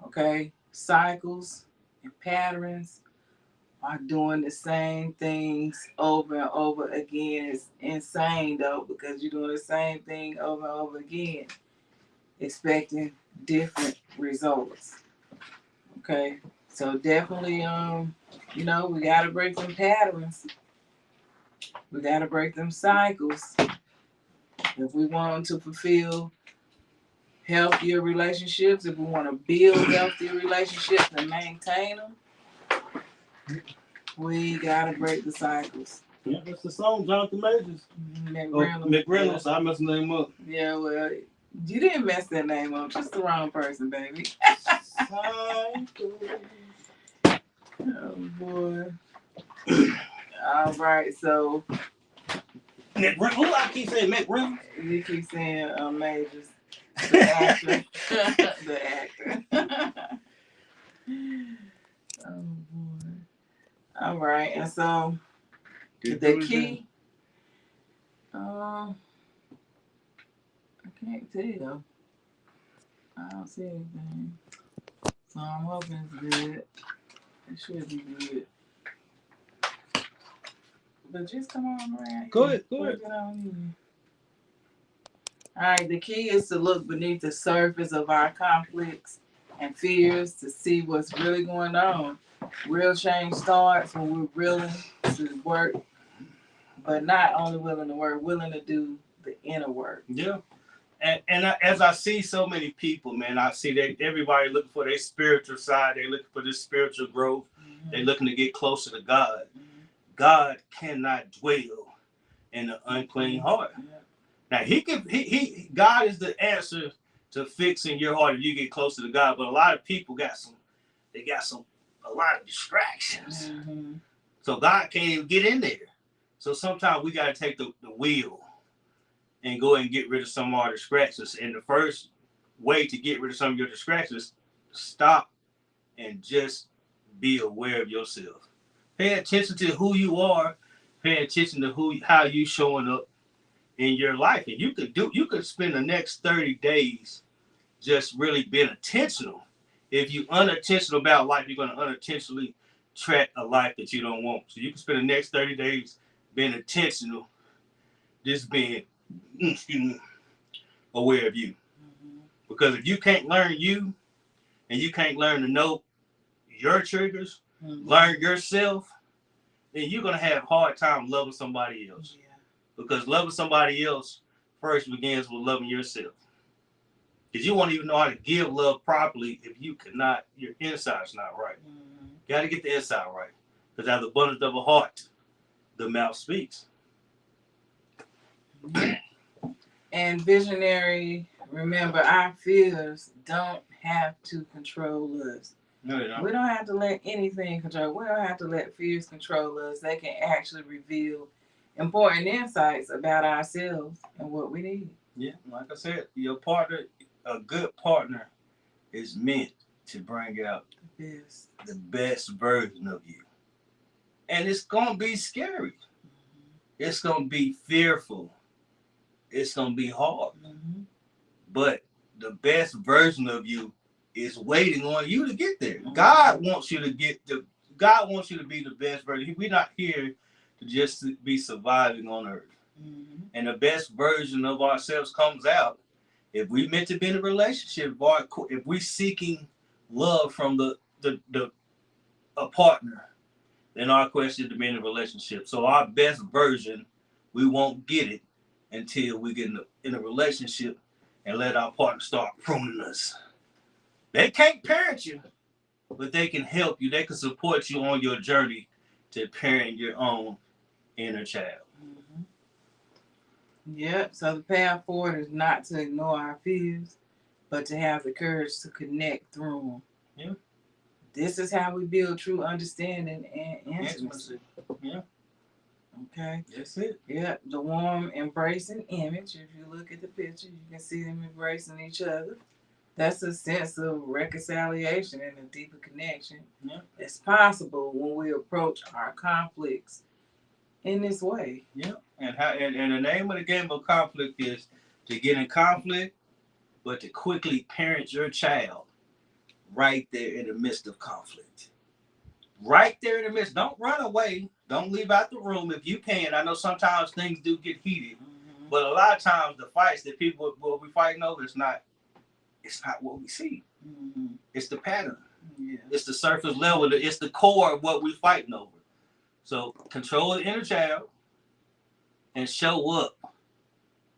Okay? Cycles and patterns are doing the same things over and over again. It's insane though, because you're doing the same thing over and over again, expecting different results. Okay, so definitely, we gotta break them patterns. We gotta break them cycles if we want to fulfill healthier relationships. If we want to build healthier relationships and maintain them, we gotta break the cycles. Yeah, that's the song, Jonathan Majors. McReynolds. I messed the name up. Yeah, well, you didn't mess that name up. Just the wrong person, baby. Oh boy. All right, so McReynolds. Who I keep saying McReynolds? You keep saying Majors. The actor. The actor. Oh boy. All right, and so Get the through key. I can't tell. I don't see anything. So I'm hoping it's good. It should be good. But just come on around. Go ahead. Go ahead. Work it on you. All right, the key is to look beneath the surface of our conflicts and fears to see what's really going on. Real change starts when we're willing to work, but not only willing to work, willing to do the inner work. Yeah. As I see so many people, man, I see that everybody looking for their spiritual side. They looking for this spiritual growth. Mm-hmm. They looking to get closer to God. Mm-hmm. God cannot dwell in an unclean heart. Yeah. Now God is the answer to fixing your heart if you get closer to God. But a lot of people got a lot of distractions. Mm-hmm. So God can't even get in there. So sometimes we got to take the wheel and go and get rid of some of our distractions. And the first way to get rid of some of your distractions, stop and just be aware of yourself. Pay attention to who you are. Pay attention to how you showing up in your life. And you could spend the next 30 days just really being intentional. If you're unintentional about life, you're going to unintentionally track a life that you don't want. So you can spend the next 30 days being intentional, just being aware of you. Mm-hmm. Because if you can't learn you and you can't learn to know your triggers, mm-hmm. learn yourself, then you're going to have a hard time loving somebody else. Yeah. Because loving somebody else first begins with loving yourself. Because you won't even know how to give love properly if your inside's not right. Mm-hmm. You got to get the inside right. Because out of the abundance of a heart, the mouth speaks. And visionary, remember, our fears don't have to control us. No, they don't. We don't have to let anything control. We don't have to let fears control us. They can actually reveal important insights about ourselves and what we need. Yeah, like I said, a good partner is meant to bring out the best version of you. And it's going to be scary. Mm-hmm. It's going to be fearful. It's going to be hard. Mm-hmm. But the best version of you is waiting on you to get there. Mm-hmm. God wants you to be the best version. We're not here to just be surviving on earth. Mm-hmm. And the best version of ourselves comes out if we meant to be in a relationship, if we're seeking love from a partner, then our question is to be in a relationship. So our best version, we won't get it until we get in a relationship and let our partner start pruning us. They can't parent you, but they can help you. They can support you on your journey to parent your own inner child. Mm-hmm. Yep. So the path forward is not to ignore our fears, but to have the courage to connect through them. Yeah. This is how we build true understanding and intimacy. Yeah. Okay. That's it. Yeah. The warm, embracing image. If you look at the picture, you can see them embracing each other. That's a sense of reconciliation and a deeper connection. Yeah. It's possible when we approach our conflicts in this way. Yeah. And the name of the game of conflict is to get in conflict, but to quickly parent your child right there in the midst of conflict. Right there in the midst. Don't run away. Don't leave out the room if you can. I know sometimes things do get heated, mm-hmm. but a lot of times the fights that people will be fighting over, it's not what we see. Mm-hmm. It's the pattern. Yeah. It's the surface level. It's the core of what we're fighting over. So control the inner child and show up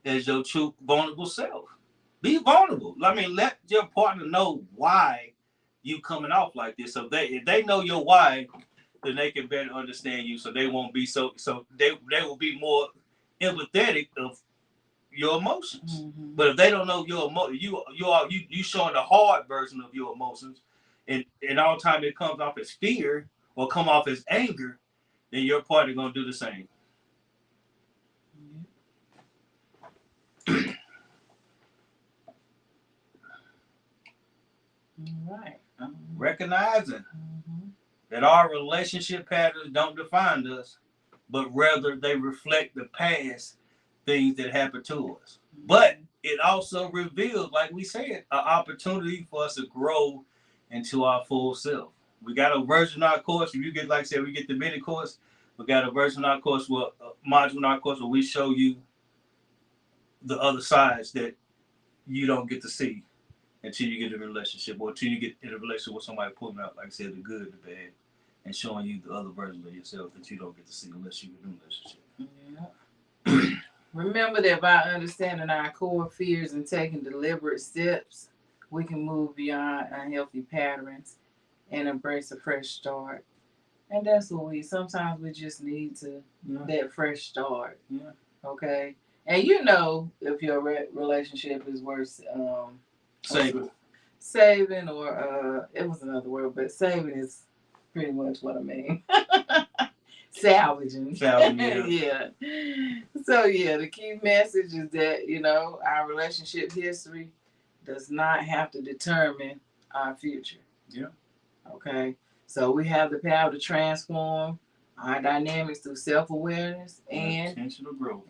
as your true vulnerable self. Be vulnerable. I mean, let your partner know why you coming off like this. So if they know your why, then they can better understand you. So they won't be so they will be more empathetic of your emotions. Mm-hmm. But if they don't know your you showing the hard version of your emotions, and all the time it comes off as fear or come off as anger, then your partner gonna do the same. Mm-hmm. All right. Recognizing. Mm-hmm. that our relationship patterns don't define us, but rather they reflect the past things that happened to us. But it also reveals, like we said, an opportunity for us to grow into our full self. We got a version of our course. If you get, like I said, we get the mini course. We got a version of our course, module in our course where we show you the other sides that you don't get to see until you get in a relationship, or until you get in a relationship with somebody pulling out, like I said, the good, the bad, and showing you the other versions of yourself that you don't get to see unless you're in a relationship. Yeah. Remember that by understanding our core fears and taking deliberate steps, we can move beyond unhealthy patterns and embrace a fresh start. And that's what sometimes we just need to, that fresh start. Yeah. Okay. And you know, if your relationship is worth saving, or it was another word, but saving is pretty much what I mean. Salvaging. Yeah. So yeah, the key message is that, you know, our relationship history does not have to determine our future. Yeah. Okay. So we have the power to transform our dynamics through self-awareness and intentional growth.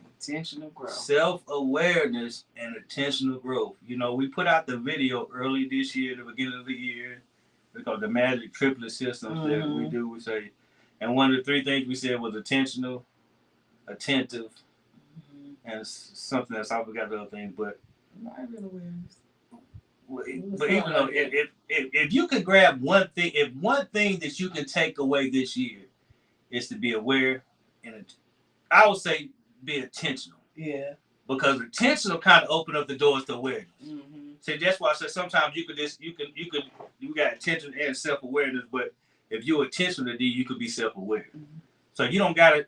Self-awareness and intentional growth. You know, we put out the video early this year, the beginning of the year, because the magic triplet systems that we do, we say, and one of the three things we said was intentional, attentive, and something else. I forgot the other thing, but awareness. But even though, if you could grab one thing, if one thing that you can take away this year is to be aware, and I would say be intentional. Yeah. Because intentional kind of open up the doors to awareness. So that's why I said sometimes you got attention and self-awareness, but if you're intentional, then you could be self-aware. So you don't gotta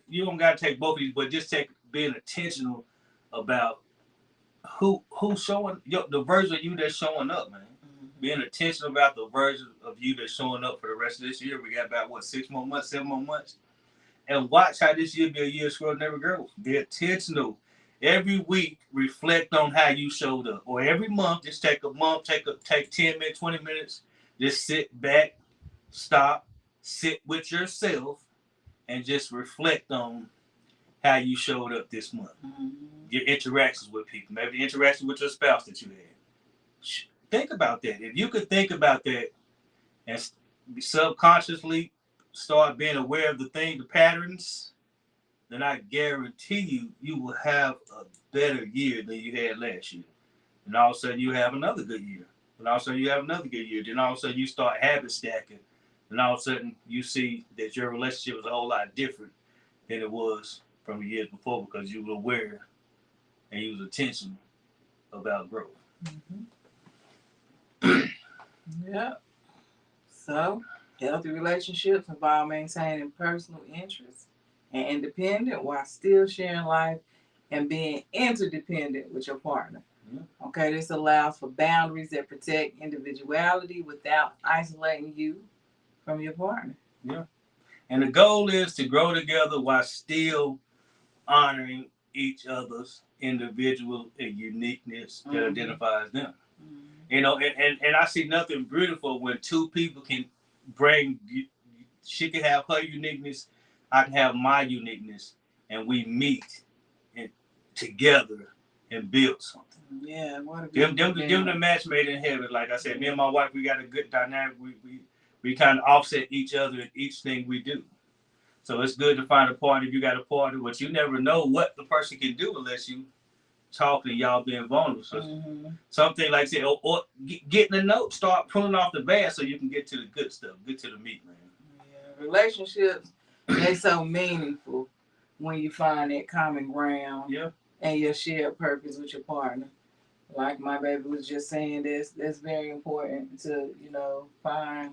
take both of these, but just being intentional about who's showing the version of you that's showing up, man. Being intentional about the version of you that's showing up for the rest of this year. We got about 6 more months, 7 more months, and watch how this year be a year of extraordinary growth. Be intentional. Every week, reflect on how you showed up, or every month, just take 10 minutes, 20 minutes, just sit back, stop, sit with yourself, and just reflect on how you showed up this month. Your interactions with people, maybe the interaction with your spouse that you had. Think about that. If you could think about that and subconsciously start being aware of the patterns, then I guarantee you will have a better year than you had last year. And all of a sudden you have another good year. And all of a sudden you have another good year. Then all of a sudden you start habit stacking. And all of a sudden you see that your relationship is a whole lot different than it was from the years before, because you were aware and you was intentional about growth. Yeah. So, healthy relationships involve maintaining personal interests and independent while still sharing life and being interdependent with your partner. Okay, this allows for boundaries that protect individuality without isolating you from your partner. Yeah. And the goal is to grow together while still honoring each other's individual and uniqueness that identifies them. You know, and I see nothing beautiful when two people can bring, she can have her uniqueness, I can have my uniqueness, and we meet together and build something. Yeah, what a them the match made in heaven. Like I said, me and my wife, we got a good dynamic. We kind of offset each other in each thing we do. So it's good to find a partner. If you got a partner, but you never know what the person can do unless you talk and y'all being vulnerable. So something like say, or getting a note, start pulling off the bad so you can get to the good stuff, get to the meat, man. Yeah, relationships, they so meaningful when you find that common ground. Yeah. And your shared purpose with your partner. Like my baby was just saying, that's very important to, you know, find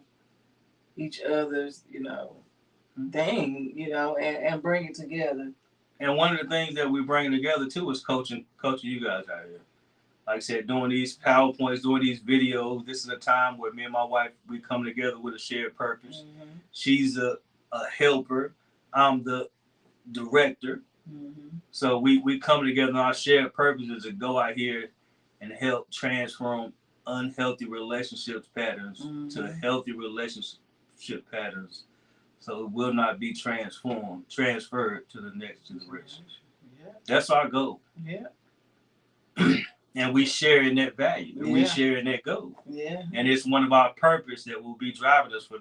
each other's, you know, thing, you know, and bring it together. And one of the things that we bring together too is coaching you guys out here. Like I said, doing these PowerPoints, doing these videos. This is a time where me and my wife, we come together with a shared purpose. She's a helper. I'm the director. So we come together, and our shared purpose is to go out here and help transform unhealthy relationships patterns to healthy relationship patterns so it will not be transferred to the next generation. Yeah. That's our goal. Yeah. And we share in that value. And we share in that goal. Yeah. And it's one of our purpose that will be driving us for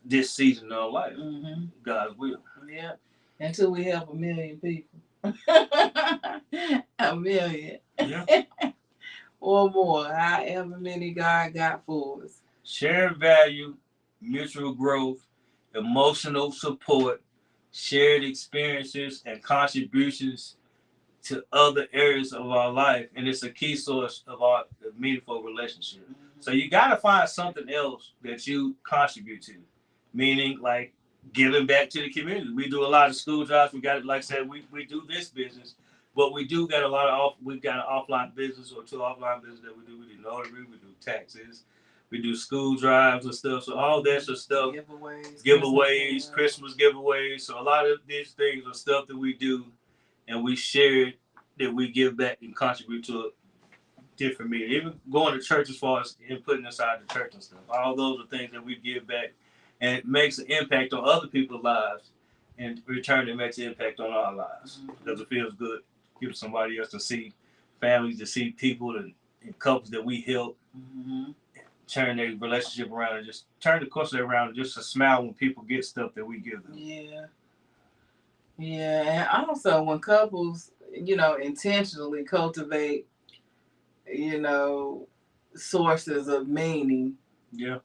this season of our life. Mm-hmm. God's will. Yeah. Until we help 1 million people. 1 million. Yeah. Or more. However many God got for us. Shared value, mutual growth, emotional support, shared experiences, and contributions to other areas of our life. And it's a key source of our meaningful relationship. Mm-hmm. So you got to find something else that you contribute to, meaning like giving back to the community. We do a lot of school drives. We got, like I said, we do this business, but we do got a lot of we've got an offline business or 2 offline business that we do. We do notary, we do taxes, we do school drives and stuff. So all that's the stuff. Giveaways, Christmas giveaways. So a lot of these things are stuff that we do, and we share it, that we give back and contribute to a different media. Even going to church as far as putting inside the church and stuff. All those are things that we give back, and it makes an impact on other people's lives, and in return it makes an impact on our lives. Mm-hmm. Because it feels good to give somebody else, to see families, to see people and couples that we help. Mm-hmm. Turn their relationship around and just turn the culture around and just a smile when people get stuff that we give them. Yeah. Yeah, and also when couples, intentionally cultivate, sources of meaning. Yeah.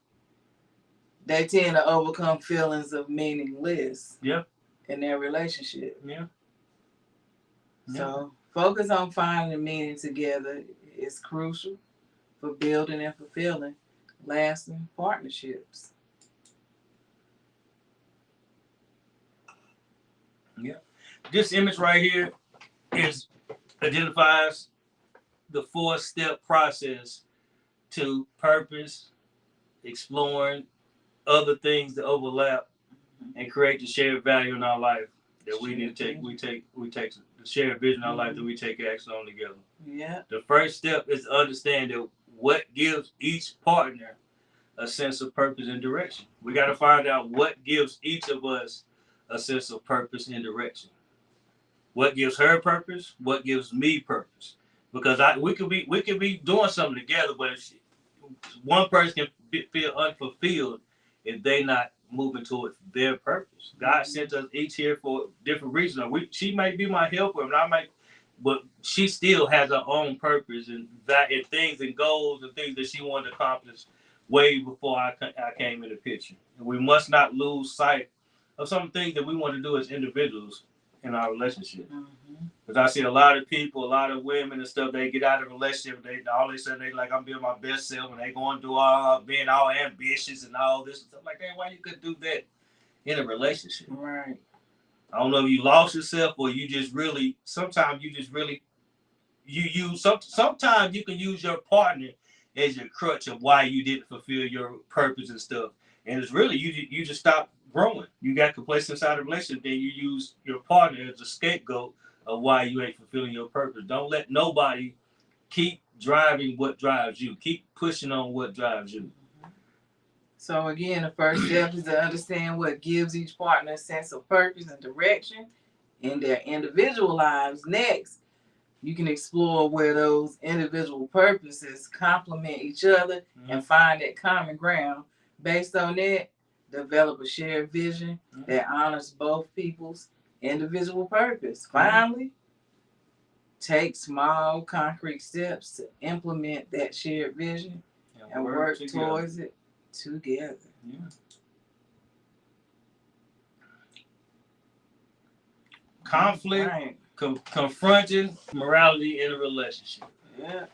They tend to overcome feelings of meaningless. Yeah. In their relationship. Yeah. So focus on finding meaning together is crucial for building and fulfilling lasting partnerships. Yeah. This image right here identifies the 4-step process to purpose, exploring other things that overlap, and create the shared value in our life that we need to take. We take the shared vision in our life that we take action on together. Yeah. The first step is to understand that what gives each partner a sense of purpose and direction. We got to find out what gives each of us a sense of purpose and direction. What gives her purpose? What gives me purpose? Because we could be doing something together, but if one person can feel unfulfilled if they not moving towards their purpose. God sent us each here for different reasons. She might be my helper, and but she still has her own purpose and things and goals and things that she wanted to accomplish way before I came in the picture. And we must not lose sight of some things that we want to do as individuals in our relationship. Because I see a lot of people, a lot of women and stuff, they get out of a relationship, all they say, they like, I'm being my best self, and they going to do being all ambitious and all this and stuff like that. Why you could do that in a relationship? Right. I don't know if you lost yourself or you just really, sometimes you can use your partner as your crutch of why you didn't fulfill your purpose and stuff. And it's really, you just stop growing. You got complacent inside the relationship, then you use your partner as a scapegoat of why you ain't fulfilling your purpose. Don't let nobody keep driving what drives you. Keep pushing on what drives you. So again, the first step is to understand what gives each partner a sense of purpose and direction in their individual lives. Next, you can explore where those individual purposes complement each other and find that common ground. Based on that, develop a shared vision that honors both people's individual purpose. Finally, take small, concrete steps to implement that shared vision and work towards it together. Yeah. Conflict, confronting morality in a relationship. Yeah.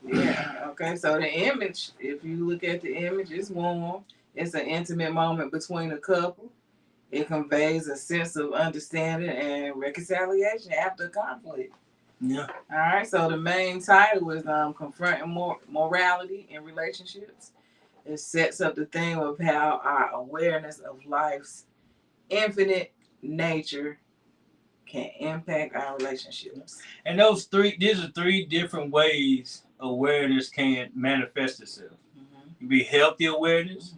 Yeah. Okay. So the image, if you look at the image, it's warm. It's an intimate moment between a couple. It conveys a sense of understanding and reconciliation after conflict. Yeah. All right. So the main title is confronting morality in relationships. It sets up the theme of how our awareness of life's infinite nature can impact our relationships. And these are 3 different ways awareness can manifest itself. It can be healthy awareness,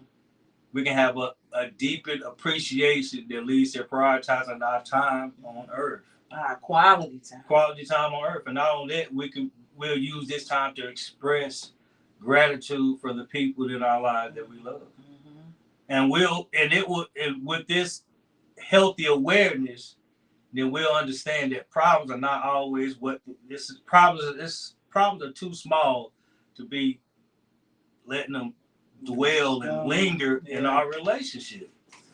we can have a deepened appreciation that leads to prioritizing our time on earth. Quality time. Quality time on earth. And not only that, we'll use this time to express gratitude for the people in our lives that we love. And with this healthy awareness, then we'll understand that problems are not always problems are too small to be letting them dwell and linger in our relationship.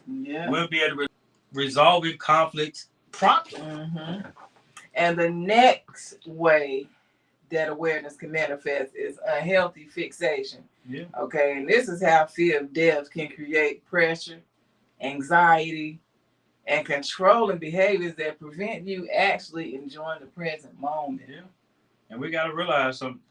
Yeah. We'll be able to resolving conflicts promptly. And the next way that awareness can manifest is unhealthy fixation. Yeah. Okay, and this is how fear of death can create pressure, anxiety, and controlling behaviors that prevent you actually enjoying the present moment. Yeah. And we got to realize something.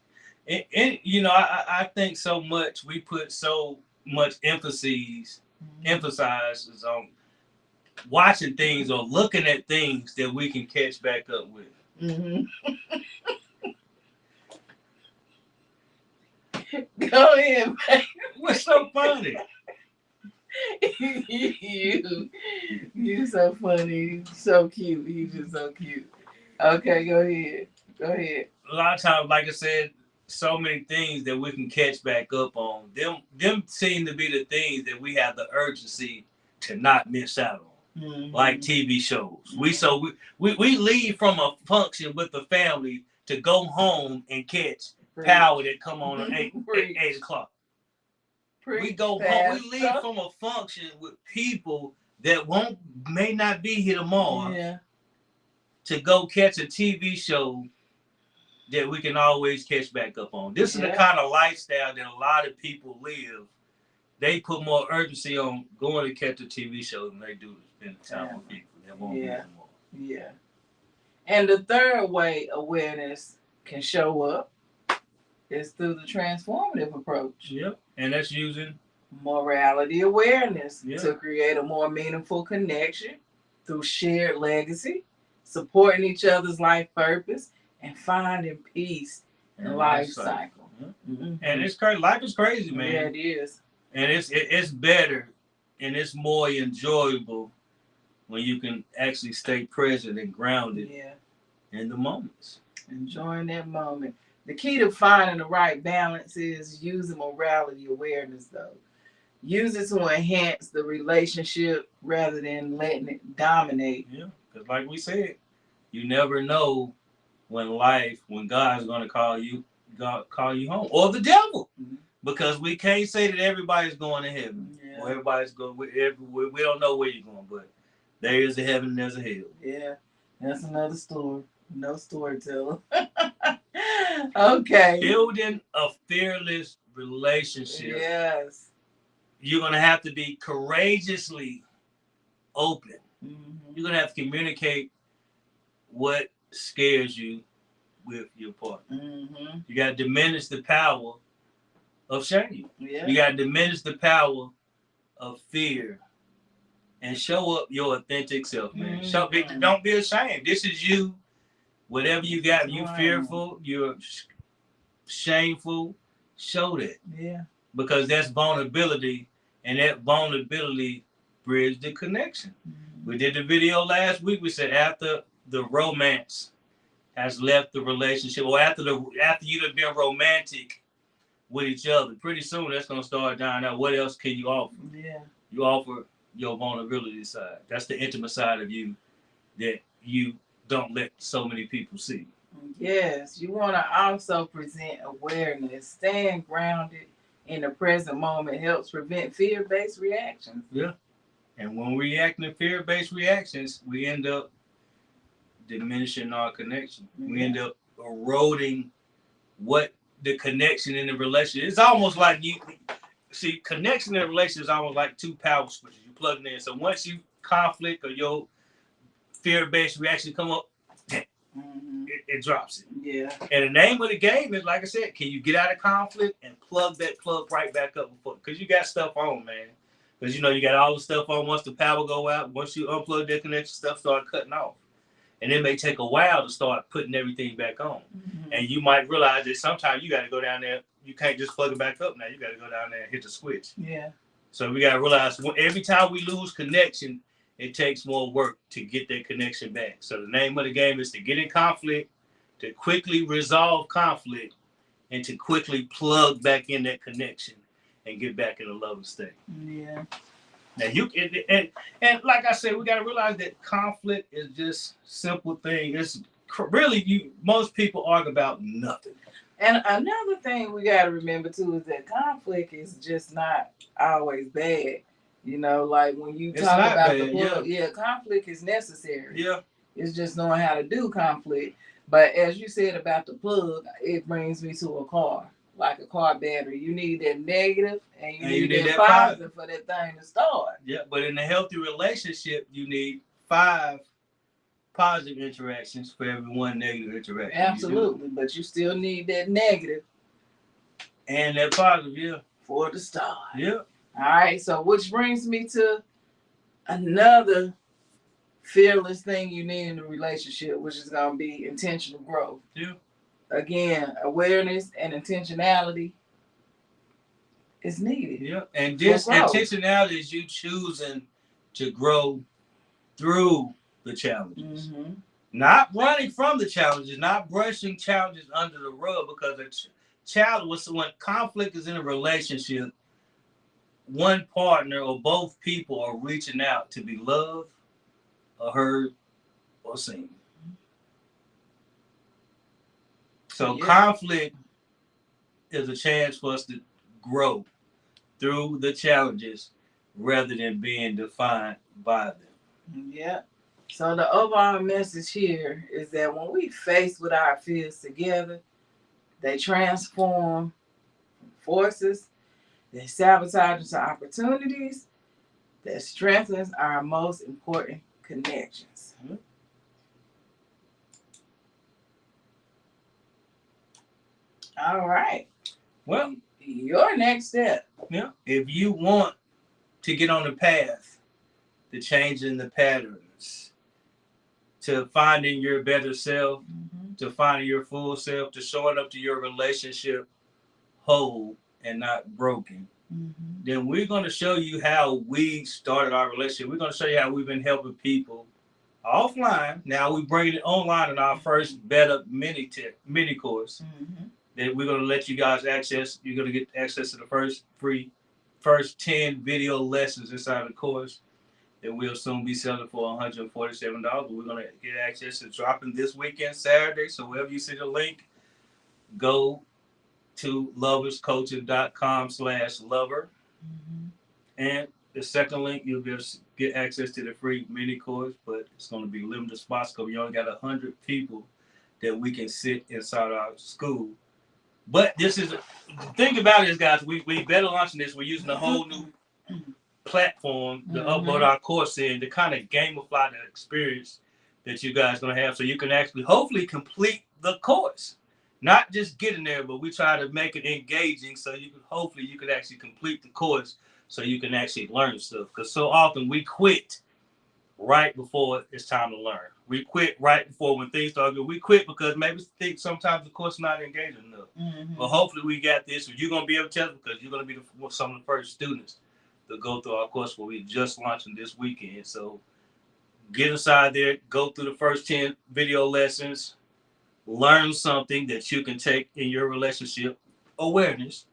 I think so much we put so much emphasis on watching things or looking at things that we can catch back up with. Go ahead, man. What's so funny? You so funny, so cute. You just so cute. Okay, go ahead. A lot of times, like I said, so many things that we can catch back up on. Them seem to be the things that we have the urgency to not miss out on. Like TV shows. We leave from a function with the family to go home and catch Power that come on at 8 o'clock. We go home. We leave from a function with people that may not be here tomorrow to go catch a TV show that we can always catch back up on. This is the kind of lifestyle that a lot of people live. They put more urgency on going to catch a TV show than they do to spend time with people that won't be anymore. Yeah. And the third way awareness can show up is through the transformative approach. Yep. And that's using morality awareness to create a more meaningful connection through shared legacy, supporting each other's life purpose, and finding peace in life cycle. And it's crazy. Life is crazy, man. Yeah, it is. And it's better and it's more enjoyable when you can actually stay present and grounded in the moments. Enjoying that moment. The key to finding the right balance is using morality awareness, though. Use it to enhance the relationship rather than letting it dominate. Yeah, because like we said, you never know when God's going to call you home, or the devil, because we can't say that everybody's going to heaven or everybody's going. We don't know where you're going, but there is a heaven and there's a hell. Yeah, that's another story. No storyteller. Okay. Building a fearless relationship. Yes. You're going to have to be courageously open. You're going to have to communicate what scares you with your partner. You got to diminish the power of shame. Yeah. You got to diminish the power of fear and show up your authentic self, man. Don't be ashamed. This is you. Whatever you got, you fearful, you're shameful, show that. Yeah. Because that's vulnerability, and that vulnerability bridges the connection. We did the video last week. We said after the romance has left the relationship, or after you've been romantic with each other, pretty soon that's gonna start dying out. What else can you offer? Yeah. You offer your vulnerability side. That's the intimate side of you that you don't let so many people see. Yes, you want to also present awareness. Staying grounded in the present moment helps prevent fear-based reactions. Yeah. And when we react to fear-based reactions, we end up diminishing our connection. We end up eroding what the connection in the relationship. It's almost like connection in a relationship is almost like two power switches. You plug it in. So once you conflict or your fear-based reaction come up, it drops it. Yeah. And the name of the game is, like I said, can you get out of conflict and plug that plug right back up? Because you got stuff on, man. Because, you got all the stuff on. Once the power go out, once you unplug that connection, stuff start cutting off. And it may take a while to start putting everything back on. And you might realize that sometimes you got to go down there. You can't just plug it back up now. You got to go down there and hit the switch. Yeah. So we gotta realize every time we lose connection, it takes more work to get that connection back. So the name of the game is to get in conflict, to quickly resolve conflict, and to quickly plug back in that connection and get back in a loving state. Yeah. Now you and like I said, we gotta realize that conflict is just simple thing. It's really most people argue about nothing. And another thing we got to remember too is that conflict is just not always bad. You know, like when you talk about bad, the plug, yeah, conflict is necessary. Yeah. It's just knowing how to do conflict. But as you said about the plug, it brings me to a car, like a car battery. You need that negative and you need that positive for that thing to start. Yeah, but in a healthy relationship, you need 5 positive interactions for every 1 negative interaction. Absolutely, but you still need that negative and that positive, yeah, for the start. Yeah. All right, so which brings me to another fearless thing you need in a relationship, which is going to be intentional growth. Yeah. Again, awareness and intentionality is needed. Yeah, and this intentionality is you choosing to grow through the challenges. Mm-hmm. Not running from the challenges, not brushing challenges under the rug, because when conflict is in a relationship, one partner or both people are reaching out to be loved or heard or seen. So conflict is a chance for us to grow through the challenges rather than being defined by them. Yeah. So the overall message here is that when we face with our fears together, they transform forces, they sabotage into opportunities that strengthens our most important connections. Mm-hmm. All right. Well, your next step. Yeah. If you want to get on the path to changing the patterns, to finding your better self, mm-hmm. to finding your full self, to showing up to your relationship whole and not broken, mm-hmm. then we're going to show you how we started our relationship. We're going to show you how we've been helping people offline. Now we bring it online in our first beta mini course. Mm-hmm. That we're going to let you guys access. You're going to get access to the first 10 video lessons inside of the course that we'll soon be selling for $147. But we're going to get access to dropping this weekend, Saturday. So wherever you see the link, go to loverscoaching.com/lover. Mm-hmm. And the second link, you'll be able to get access to the free mini course, but it's going to be limited spots because we only got 100 people that we can sit inside our school. But this is the thing about it, guys. We better launching this. We're using a whole new platform to mm-hmm. upload our course in to kind of gamify the experience that you guys are going to have, so you can actually hopefully complete the course. Not just get in there, but we try to make it engaging so you can actually complete the course so you can actually learn stuff. Because so often we quit right before it's time to learn. We quit right before when things start good. We quit because maybe sometimes the course is not engaging enough. Mm-hmm. But hopefully we got this. You're going to be able to tell them because you're going to be some of the first students to go through our course where we're just launching this weekend. So get inside there, go through the first 10 video lessons, learn something that you can take in your relationship awareness.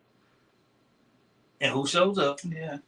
And who shows up? Yeah.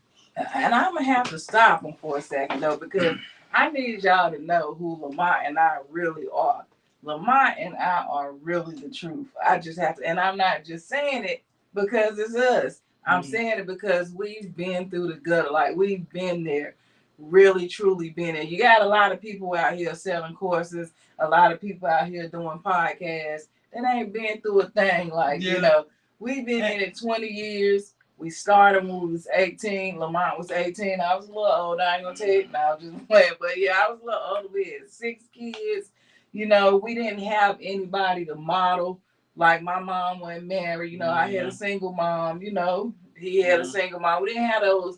And I'm going to have to stop them for a second, though, because I need y'all to know who Lamont and I really are. Lamont and I are really the truth. I just have to, and I'm not just saying it because it's us. I'm saying it because we've been through the gutter. Like, we've been there, really, truly been there. You got a lot of people out here selling courses, a lot of people out here doing podcasts that ain't been through a thing. Like, you know, we've been in it 20 years. We started when we was 18. Lamont was 18. I was a little old. I ain't gonna tell you. No, I'm just playing. But yeah, I was a little older. We had 6 kids. You know, we didn't have anybody to model. Like, my mom wasn't married. You know, I had a single mom. You know, he had a single mom. We didn't have those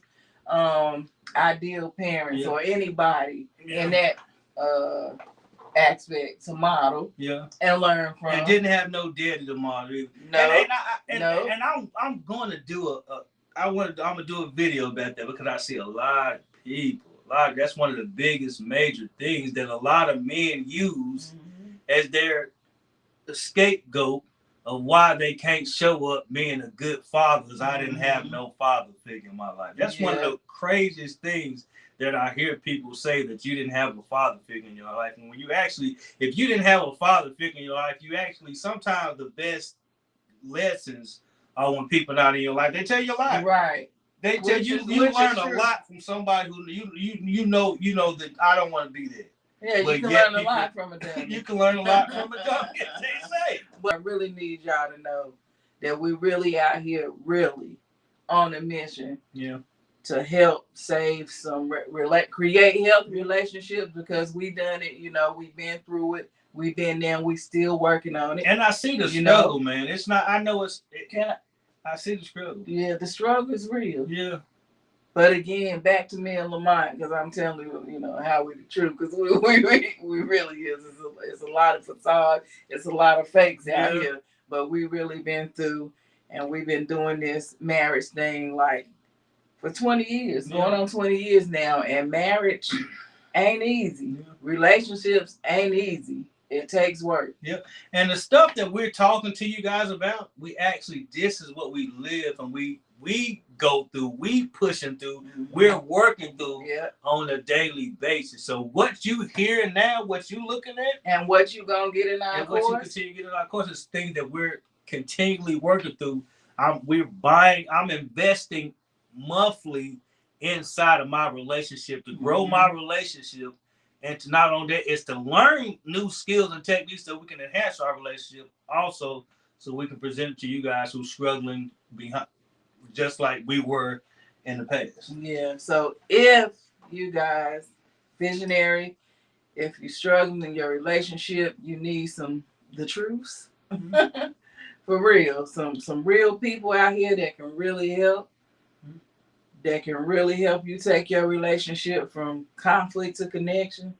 ideal parents or anybody in that aspect to model and learn from. And didn't have no daddy to model either. No, and I'm going to do I'm gonna do a video about that because I see a lot of people. That's one of the biggest major things that a lot of men use as their scapegoat of why they can't show up being a good father. Is I didn't have no father figure in my life. That's one of the craziest things that I hear people say, that you didn't have a father figure in your life. And when you actually, if you didn't have a father figure in your life, you actually, sometimes the best lessons are when people not in your life. They tell you a lot. Right. They tell you learn a lot from somebody who you know that I don't want to be there. Yeah, you can learn a lot from a dummy. You can learn a lot from a dummy, as they say. But I really need y'all to know that we really out here really on a mission. Yeah. To help save some, create healthy relationships, because we done it. You know, we've been through it. We've been there. We still working on it. And I see the struggle, man. It's not. I know it's. I see the struggle. Yeah, the struggle is real. Yeah. But again, back to me and Lamont, because I'm telling you, you know, how we the truth, because we really is. It's a lot of facade. It's a lot of fakes out here. But we really been through, and we've been doing this marriage thing like for 20 years, going on 20 years now. And marriage ain't easy. Relationships ain't easy. It takes work. Yep. And the stuff that we're talking to you guys about, this is what we live, and we go through, we pushing through, we're working through on a daily basis. So what you hearing now, what you looking at, and what you gonna get in our course, what you continue to get in our course, is things that we're continually working through. I'm investing monthly inside of my relationship to grow my relationship. And to not only that, it's to learn new skills and techniques so we can enhance our relationship also, so we can present it to you guys who's struggling behind, just like we were in the past. Yeah. So if you guys, visionary, if you're struggling in your relationship, you need the truths. For real. Some real people out here that can really help. That can really help you take your relationship from conflict to connection.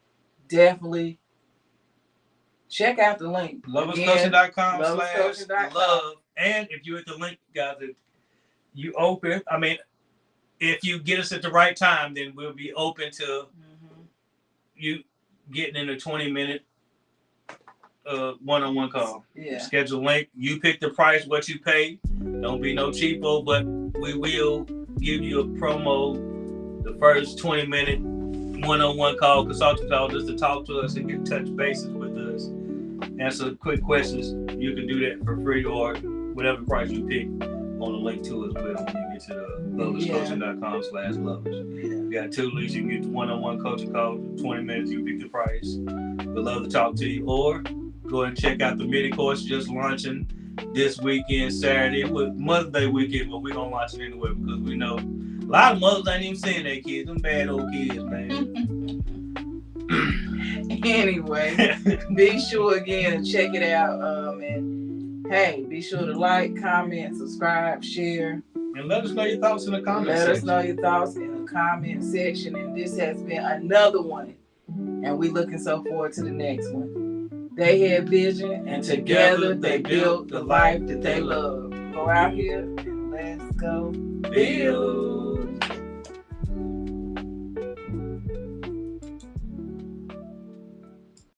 Definitely check out the link. loveuscoaching.com/love. And if you're at the link, guys, you open, if you get us at the right time, then we'll be open to you getting in a 20-minute one-on-one call. Yeah. Schedule link. You pick the price, what you pay. Don't be no cheapo, but we will give you a promo, the first 20-minute one-on-one call, consulting call, just to talk to us and get touch bases with us. Answer quick questions. You can do that for free, or whatever price you pick on the link to as well when you get to the loveuscoaching.com/lovers. You got 2 links. You can get the one-on-one coaching call, 20 minutes, you pick the price. We'd love to talk to you. Or go ahead and check out the mini course just launching this weekend, Saturday. It was Mother's Day weekend, but we're going to launch it anyway, because we know a lot of mothers ain't even seeing their kids. Them bad old kids, man. Anyway, be sure again to check it out. And hey, be sure to like, comment, subscribe, share. And let us know your thoughts in the comment section. Let us know your thoughts in the comment section. And this has been another one. And we're looking so forward to the next one. They had vision, and together they built the life that they love. Go out here and let's go build.